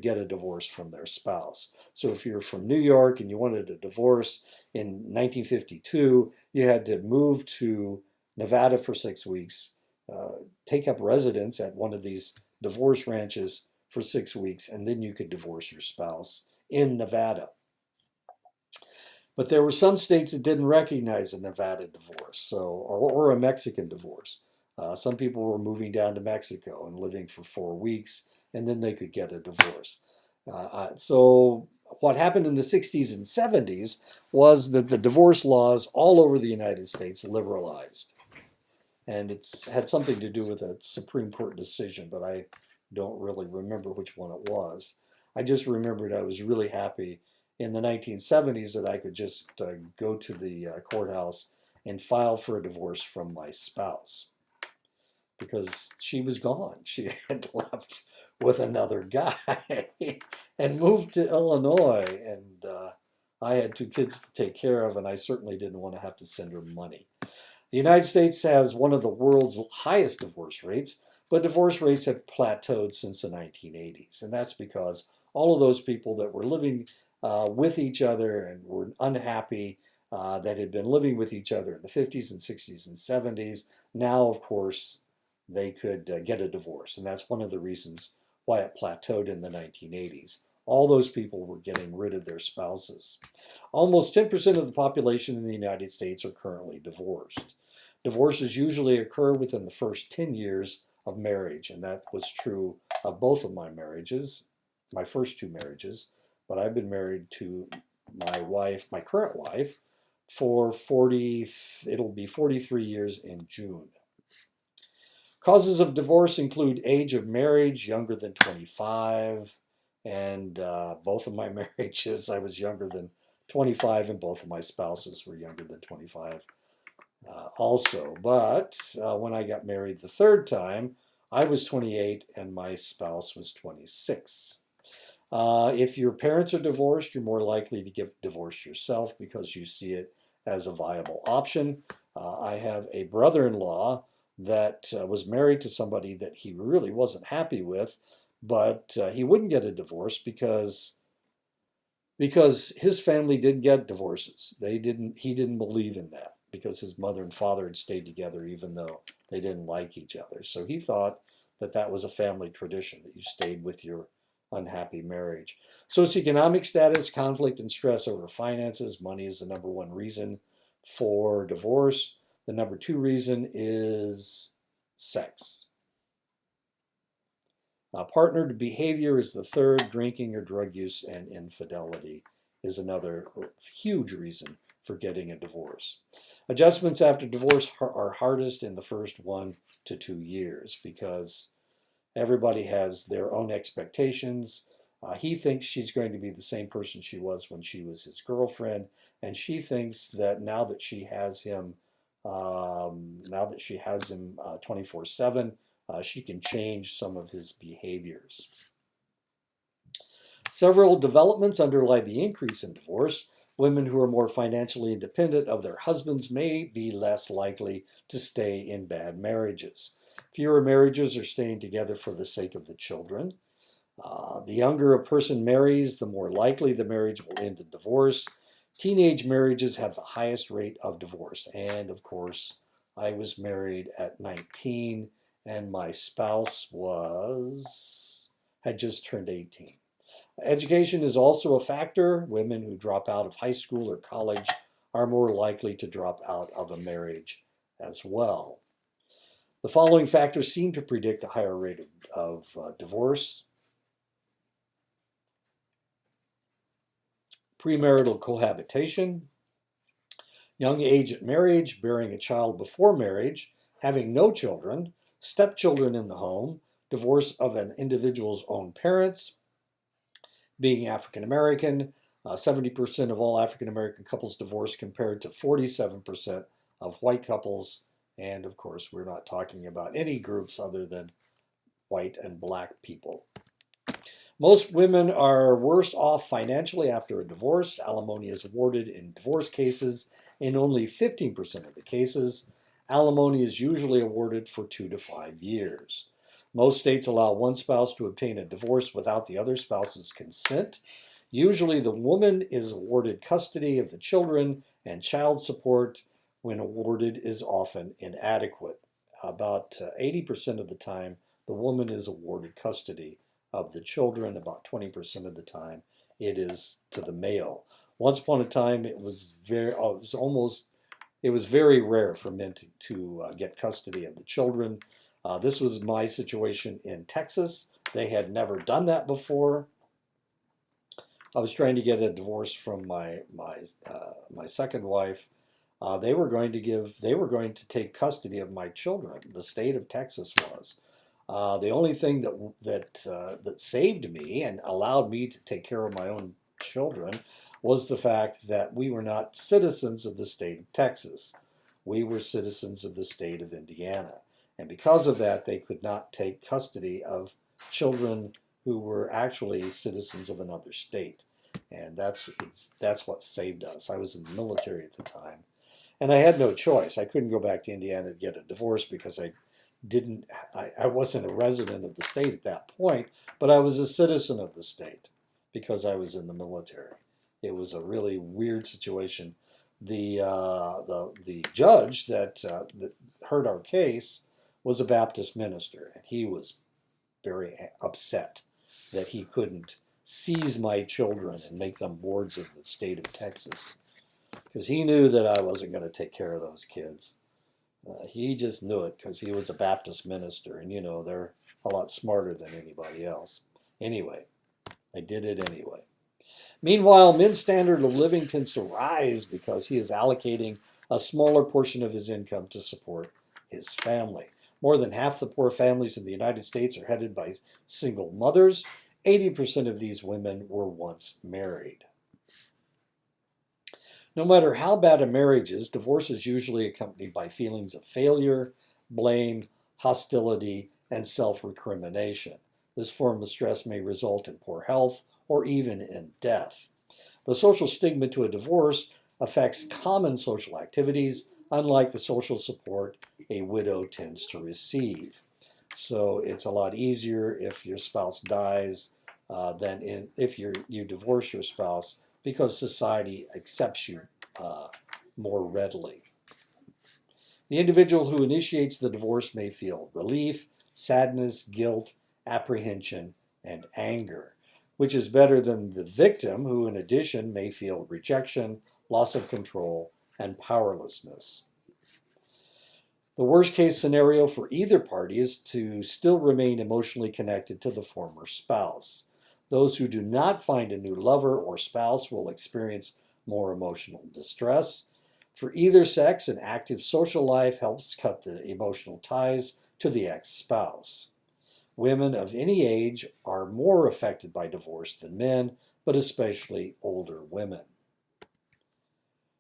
get a divorce from their spouse. So if you're from New York and you wanted a divorce in 1952, you had to move to Nevada for 6 weeks, take up residence at one of these divorce ranches for 6 weeks, and then you could divorce your spouse in Nevada. But there were some states that didn't recognize a Nevada divorce, or a Mexican divorce. Some people were moving down to Mexico and living for 4 weeks, and then they could get a divorce. So what happened in the 60s and 70s was that the divorce laws all over the United States liberalized. And it's had something to do with a Supreme Court decision, but I don't really remember which one it was. I just remembered I was really happy in the 1970s that I could just go to the courthouse and file for a divorce from my spouse because she was gone. She had left with another guy and moved to Illinois, and I had 2 kids to take care of, and I certainly didn't want to have to send her money. The United States has one of the world's highest divorce rates, but divorce rates have plateaued since the 1980s, and that's because all of those people that were living with each other and were unhappy, that had been living with each other in the 50s and 60s and 70s, now, of course, they could get a divorce. And that's one of the reasons why it plateaued in the 1980s. All those people were getting rid of their spouses. Almost 10% of the population in the United States are currently divorced. Divorces usually occur within the first 10 years of marriage, and that was true of both of my marriages, my first 2 marriages. But I've been married to my wife, my current wife, for it'll be 43 years in June. Causes of divorce include age of marriage, younger than 25, and both of my marriages, I was younger than 25, and both of my spouses were younger than 25 also. But when I got married the 3rd time, I was 28 and my spouse was 26. If your parents are divorced, you're more likely to get divorced yourself because you see it as a viable option. I have a brother-in-law that was married to somebody that he really wasn't happy with, but he wouldn't get a divorce because his family didn't get divorces. He didn't believe in that because his mother and father had stayed together even though they didn't like each other. So he thought that that was a family tradition, that you stayed with your unhappy marriage. Socioeconomic status, conflict and stress over finances. Money is the number 1 reason for divorce. The number 2 reason is sex. Partnered behavior is the 3rd. Drinking or drug use and infidelity is another huge reason for getting a divorce. Adjustments after divorce are hardest in the first 1 to 2 years because everybody has their own expectations. He thinks she's going to be the same person she was when she was his girlfriend, and she thinks that now that she has him, 24/7, she can change some of his behaviors. Several developments underlie the increase in divorce. Women who are more financially independent of their husbands may be less likely to stay in bad marriages. Fewer marriages are staying together for the sake of the children. The younger a person marries, the more likely the marriage will end in divorce. Teenage marriages have the highest rate of divorce. And of course, I was married at 19 and my spouse had just turned 18. Education is also a factor. Women who drop out of high school or college are more likely to drop out of a marriage as well. The following factors seem to predict a higher rate of divorce. Premarital cohabitation, young age at marriage, bearing a child before marriage, having no children, stepchildren in the home, divorce of an individual's own parents, being African American. 70% of all African American couples divorce compared to 47% of white couples. And of course, we're not talking about any groups other than white and black people. Most women are worse off financially after a divorce. Alimony is awarded in divorce cases. In only 15% of the cases, alimony is usually awarded for 2 to 5 years. Most states allow one spouse to obtain a divorce without the other spouse's consent. Usually the woman is awarded custody of the children, and child support, when awarded, is often inadequate. About 80% of the time, the woman is awarded custody of the children. About 20% of the time, it is to the male. Once upon a time, it was very rare for men to get custody of the children. This was my situation in Texas. They had never done that before. I was trying to get a divorce from my second wife. They were going to take custody of my children. The state of Texas was. The only thing that saved me and allowed me to take care of my own children was the fact that we were not citizens of the state of Texas. We were citizens of the state of Indiana. And because of that, they could not take custody of children who were actually citizens of another state. And that's what saved us. I was in the military at the time. And I had no choice. I couldn't go back to Indiana to get a divorce because I wasn't a resident of the state at that point, but I was a citizen of the state because I was in the military. It was a really weird situation. The judge that heard our case was a Baptist minister, and he was very upset that he couldn't seize my children and make them wards of the state of Texas, because he knew that I wasn't going to take care of those kids. He just knew it because he was a Baptist minister, and they're a lot smarter than anybody else. Anyway, I did it anyway. Meanwhile, men's standard of living tends to rise because he is allocating a smaller portion of his income to support his family. More than half the poor families in the United States are headed by single mothers. 80% of these women were once married. No matter how bad a marriage is, divorce is usually accompanied by feelings of failure, blame, hostility, and self-recrimination. This form of stress may result in poor health or even in death. The social stigma to a divorce affects common social activities, unlike the social support a widow tends to receive. So it's a lot easier if your spouse dies than if you divorce your spouse, because society accepts you more readily. The individual who initiates the divorce may feel relief, sadness, guilt, apprehension, and anger, which is better than the victim, who in addition may feel rejection, loss of control, and powerlessness. The worst case scenario for either party is to still remain emotionally connected to the former spouse. Those who do not find a new lover or spouse will experience more emotional distress. For either sex, an active social life helps cut the emotional ties to the ex-spouse. Women of any age are more affected by divorce than men, but especially older women.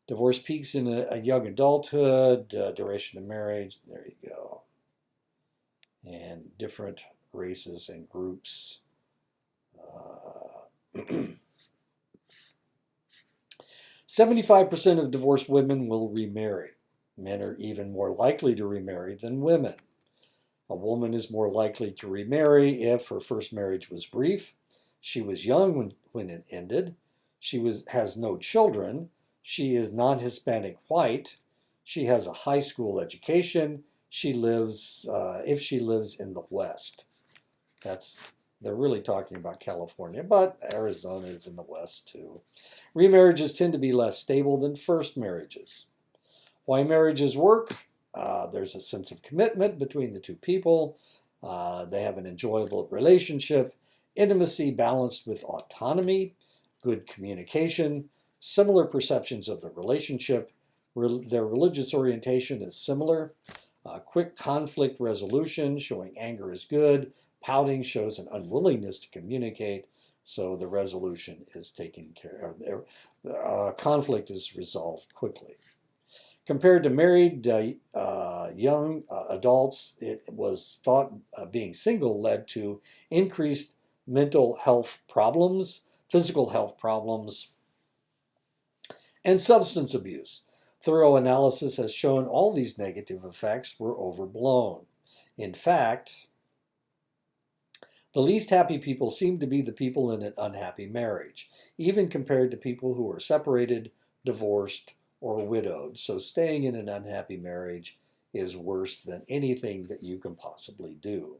Divorce peaks in a young adulthood, duration of marriage, there you go. And different races and groups. 75% of divorced women will remarry. Men are even more likely to remarry than women. A woman is more likely to remarry if her first marriage was brief, she was young when it ended, has no children, she is non-Hispanic white, she has a high school education, if she lives in the West. They're really talking about California, but Arizona is in the West too. Remarriages tend to be less stable than first marriages. Why marriages work? There's a sense of commitment between the two people. They have an enjoyable relationship, intimacy balanced with autonomy, good communication, similar perceptions of the relationship. Their religious orientation is similar. Quick conflict resolution, showing anger is good. Pouting shows an unwillingness to communicate, so the resolution is taken care of. Conflict is resolved quickly. Compared to married young adults, it was thought being single led to increased mental health problems, physical health problems, and substance abuse. Thorough analysis has shown all these negative effects were overblown. In fact, the least happy people seem to be the people in an unhappy marriage, even compared to people who are separated, divorced, or widowed. So staying in an unhappy marriage is worse than anything that you can possibly do.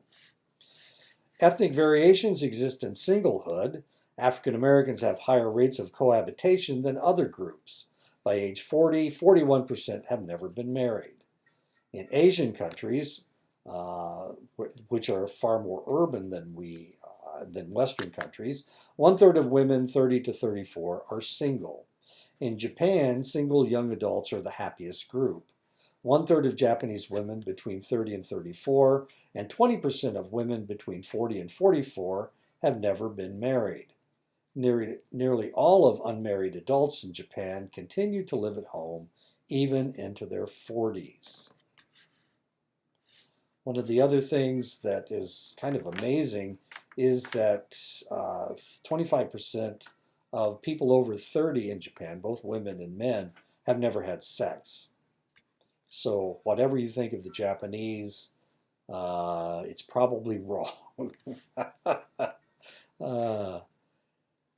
Ethnic variations exist in singlehood. African Americans have higher rates of cohabitation than other groups. By age 40, 41% have never been married. In Asian countries, which are far more urban than Western countries, 1/3 of women 30 to 34 are single. In Japan, single young adults are the happiest group. 1/3 of Japanese women between 30 and 34 and 20% of women between 40 and 44 have never been married. Nearly all of unmarried adults in Japan continue to live at home even into their 40s. One of the other things that is kind of amazing is that 25% of people over 30 in Japan, both women and men, have never had sex. So whatever you think of the Japanese, it's probably wrong.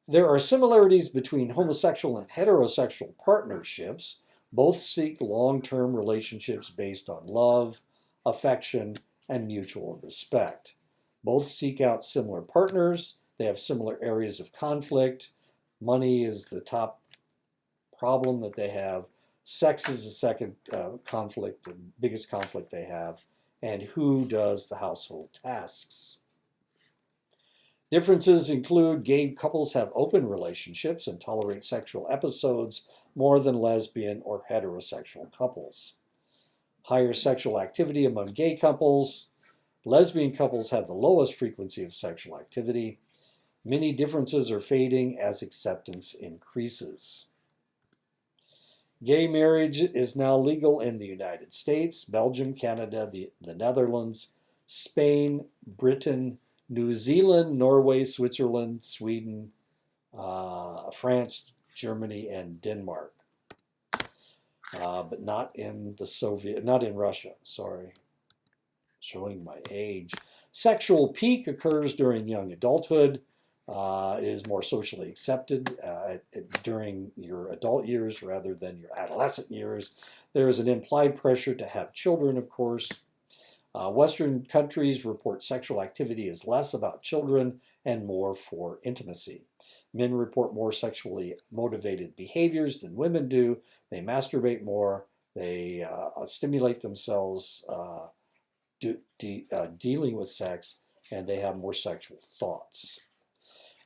There are similarities between homosexual and heterosexual partnerships. Both seek long-term relationships based on love, affection, and mutual respect. Both seek out similar partners. They have similar areas of conflict. Money is the top problem that they have. Sex is the second conflict, the biggest conflict they have. And who does the household tasks? Differences include gay couples have open relationships and tolerate sexual episodes more than lesbian or heterosexual couples. Higher sexual activity among gay couples. Lesbian couples have the lowest frequency of sexual activity. Many differences are fading as acceptance increases. Gay marriage is now legal in the United States, Belgium, Canada, the Netherlands, Spain, Britain, New Zealand, Norway, Switzerland, Sweden, France, Germany, and Denmark. But not in Russia, sorry. Showing my age. Sexual peak occurs during young adulthood. It is more socially accepted during your adult years rather than your adolescent years. There is an implied pressure to have children, of course. Western countries report sexual activity is less about children and more for intimacy. Men report more sexually motivated behaviors than women do. They masturbate more. They stimulate themselves dealing with sex, and they have more sexual thoughts.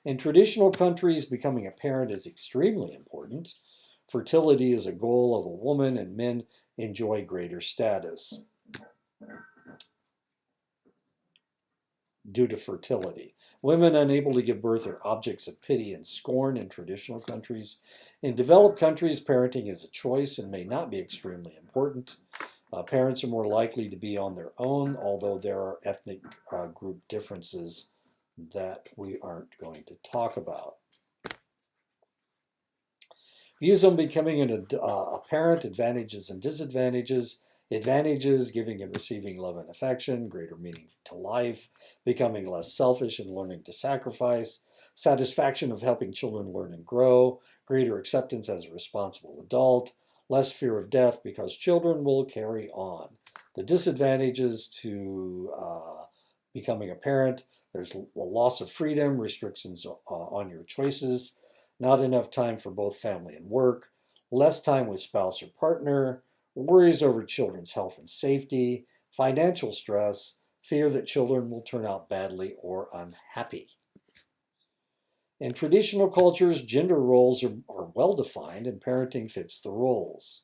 In traditional countries, becoming a parent is extremely important. Fertility is a goal of a woman, and men enjoy greater status. due to fertility. Women unable to give birth are objects of pity and scorn in traditional countries. In developed countries, parenting is a choice and may not be extremely important. Parents are more likely to be on their own, although there are ethnic group differences that we aren't going to talk about. Views on becoming a parent, advantages and disadvantages. Advantages, giving and receiving love and affection, greater meaning to life, becoming less selfish and learning to sacrifice, satisfaction of helping children learn and grow, greater acceptance as a responsible adult, less fear of death because children will carry on. The disadvantages to becoming a parent, there's the loss of freedom, restrictions on your choices, not enough time for both family and work, less time with spouse or partner, worries over children's health and safety, financial stress, fear that children will turn out badly or unhappy. In traditional cultures, gender roles are well defined and parenting fits the roles.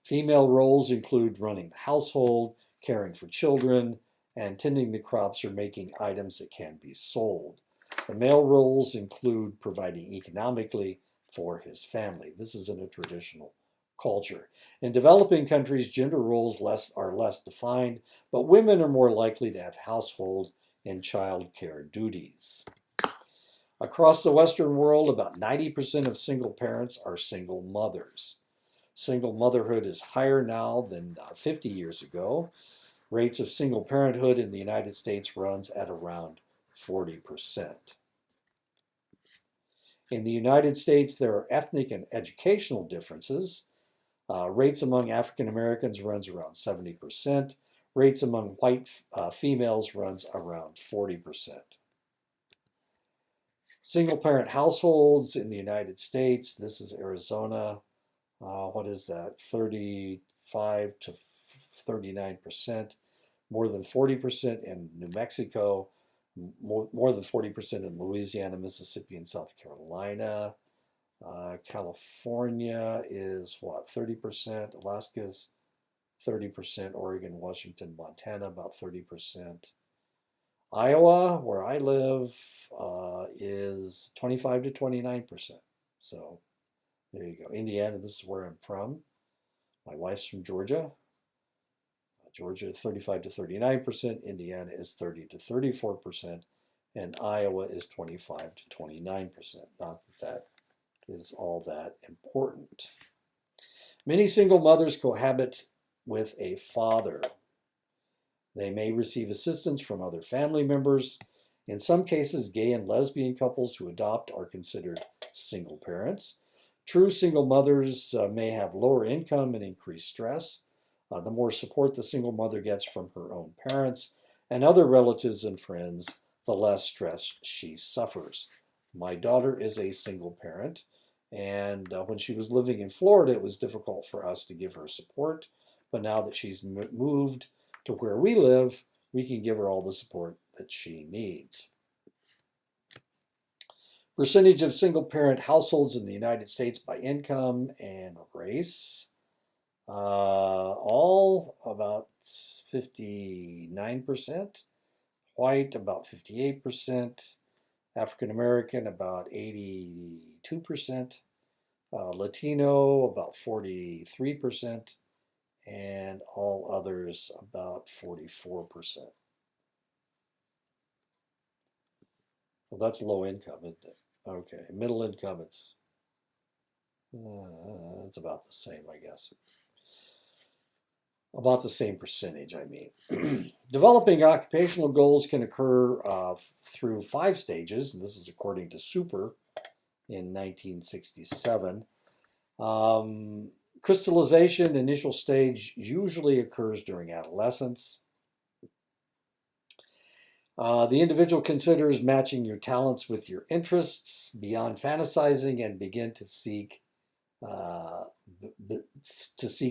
Female roles include running the household, caring for children, and tending the crops or making items that can be sold. The male roles include providing economically for his family. This is in a traditional culture. In developing countries, gender roles are less defined, but women are more likely to have household and child care duties. Across the Western world, about 90% of single parents are single mothers. Single motherhood is higher now than 50 years ago. Rates of single parenthood in the United States runs at around 40%. In the United States, there are ethnic and educational differences. Rates among African Americans runs around 70%. Rates among white females runs around 40%. Single parent households in the United States, this is Arizona, what is that, 35 to 39%, more than 40% in New Mexico, more than 40% in Louisiana, Mississippi, and South Carolina. California is what, 30%, Alaska's 30%, Oregon, Washington, Montana, about 30%. Iowa, where I live, is 25 to 29%. So there you go. Indiana, this is where I'm from. My wife's from Georgia. Georgia is 35 to 39%. Indiana is 30 to 34%. And Iowa is 25 to 29%. Not that that is all that important. Many single mothers cohabit with a father. They may receive assistance from other family members. In some cases, gay and lesbian couples who adopt are considered single parents. True single mothers may have lower income and increased stress. The more support the single mother gets from her own parents and other relatives and friends, the less stress she suffers. My daughter is a single parent, and when she was living in Florida, it was difficult for us to give her support. But now that she's moved to where we live, we can give her all the support that she needs. Percentage of single parent households in the United States by income and race. All about 59%, white about 58%, African American about 82%, Latino about 43%, and all others about 44%. Well, that's low income, isn't it? Okay, middle income, it's about the same, I guess. About the same percentage, I mean. Developing occupational goals can occur through 5 stages, and this is according to Super in 1967. Crystallization, initial stage, usually occurs during adolescence. The individual considers matching your talents with your interests beyond fantasizing and begin to seek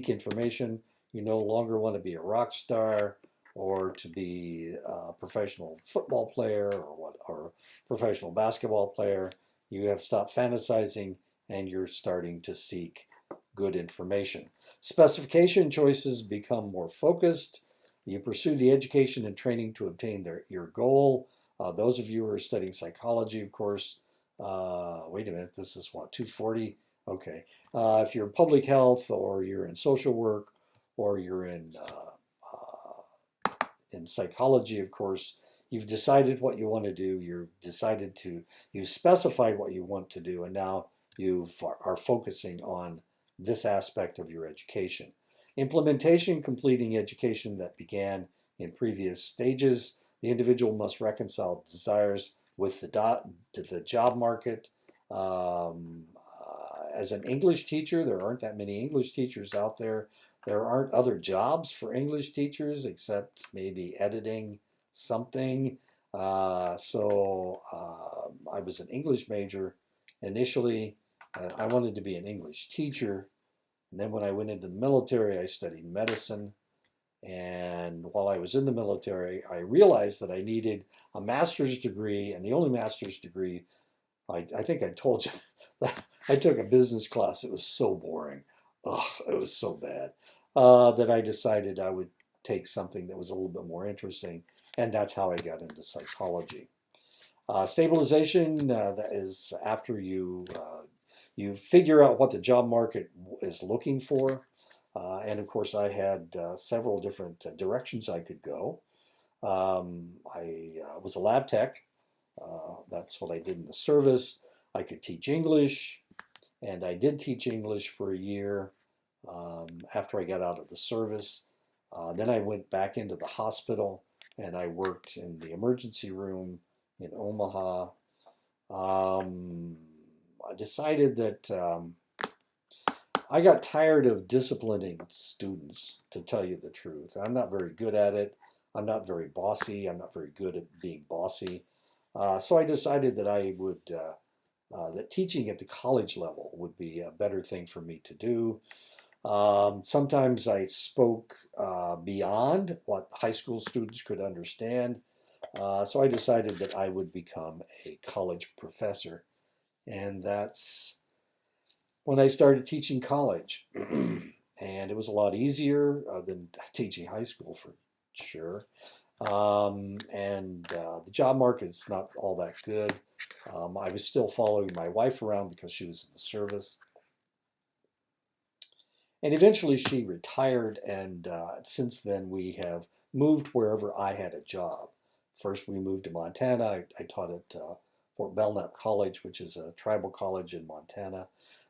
information. You no longer want to be a rock star or to be a professional football player or professional basketball player. You have stopped fantasizing and you're starting to seek good information. Specification choices become more focused. You pursue the education and training to obtain your goal. Those of you who are studying psychology, of course, wait a minute, this is what, 240? Okay. If you're in public health or you're in social work or you're in psychology, of course, you've decided what you want to do. You've specified what you want to do, and now you are focusing on this aspect of your education. Implementation, completing education that began in previous stages. The individual must reconcile desires with the job market. As an English teacher, there aren't that many English teachers out there. There aren't other jobs for English teachers except maybe editing something. I was an English major initially. I wanted to be an English teacher. And then when I went into the military, I studied medicine. And while I was in the military, I realized that I needed a master's degree. And the only master's degree, I think I told you, that I took a business class. It was so boring. Ugh, it was so bad that I decided I would take something that was a little bit more interesting. And that's how I got into psychology. Stabilization, that is after you figure out what the job market is looking for. And of course, I had several different directions I could go. I was a lab tech. That's what I did in the service. I could teach English, and I did teach English for a year after I got out of the service. Then I went back into the hospital, and I worked in the emergency room in Omaha. I decided that I got tired of disciplining students, to tell you the truth. I'm not very good at it. I'm not very bossy. I'm not very good at being bossy. So I decided that that teaching at the college level would be a better thing for me to do. Sometimes I spoke beyond what high school students could understand. So I decided that I would become a college professor. And that's when I started teaching college. And it was a lot easier than teaching high school for sure. The job market's not all that good. I was still following my wife around because she was in the service. And eventually she retired, and since then we have moved wherever I had a job. First we moved to Montana. I taught at Fort Belknap College, which is a tribal college in Montana.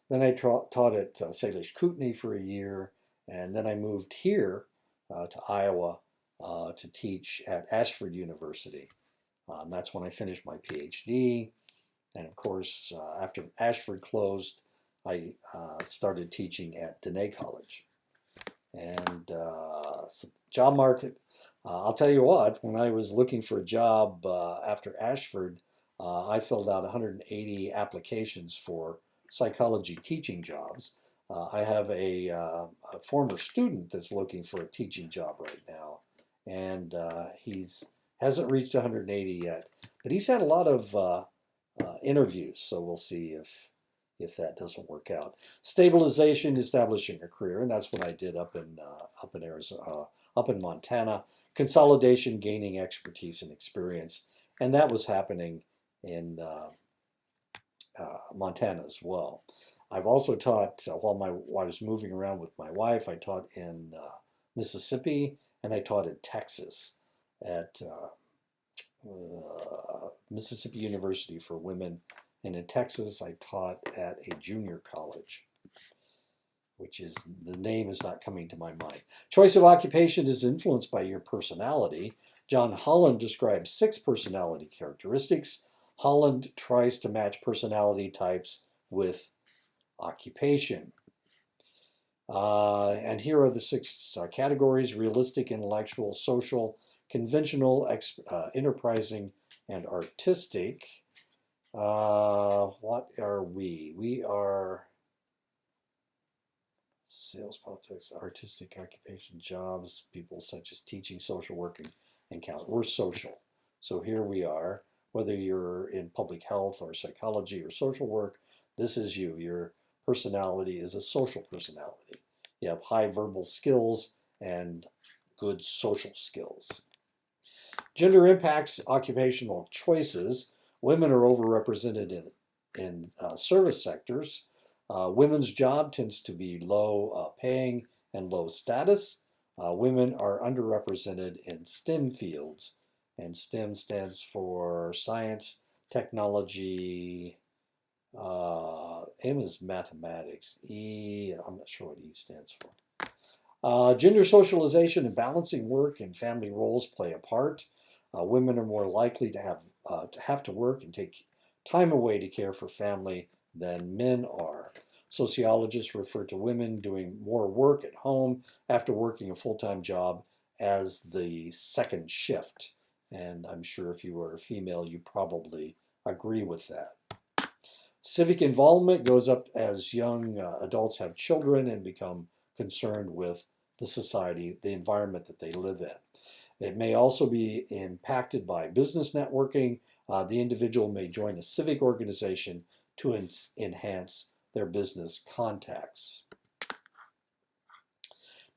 Then I taught at Salish Kootenai for a year, and then I moved here to Iowa to teach at Ashford University. That's when I finished my PhD. And of course, after Ashford closed, I started teaching at Dene College. And so job market, I'll tell you what, when I was looking for a job after Ashford, I filled out 180 applications for psychology teaching jobs. I have a former student that's looking for a teaching job right now, and he's hasn't reached 180 yet, but he's had a lot of interviews, so we'll see if that doesn't work out. Stabilization, establishing a career, and that's what I did up in Arizona, up in Montana. Consolidation, gaining expertise and experience, and that was happening in Montana as well. I've also taught while I was moving around with my wife. I taught in Mississippi, and I taught in Texas at Mississippi University for Women. And in Texas, I taught at a junior college, which is, the name is not coming to my mind. Choice of occupation is influenced by your personality. John Holland describes 6 personality characteristics. Holland tries to match personality types with occupation. And here are the 6 categories: realistic, intellectual, social, conventional, enterprising, and artistic. What are we? We are sales, politics, artistic, occupation, jobs, people such as teaching, social work, and count. We're social. So here we are. Whether you're in public health or psychology or social work, this is you. Your personality is a social personality. You have high verbal skills and good social skills. Gender impacts occupational choices. Women are overrepresented in service sectors. Women's job tends to be low paying and low status. Women are underrepresented in STEM fields, and STEM stands for science, technology. M is mathematics. E, I'm not sure what E stands for. Gender socialization and balancing work and family roles play a part. Women are more likely to have to work and take time away to care for family than men are. Sociologists refer to women doing more work at home after working a full-time job as the second shift. And I'm sure if you are a female, you probably agree with that. Civic involvement goes up as young adults have children and become concerned with the society, the environment that they live in. It may also be impacted by business networking. The individual may join a civic organization to enhance their business contacts.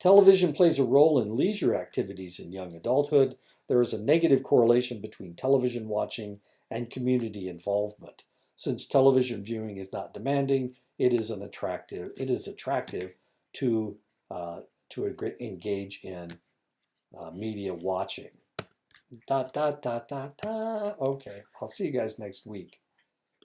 Television plays a role in leisure activities in young adulthood. There is a negative correlation between television watching and community involvement. Since television viewing is not demanding, it is attractive to engage in media watching. Okay, I'll see you guys next week.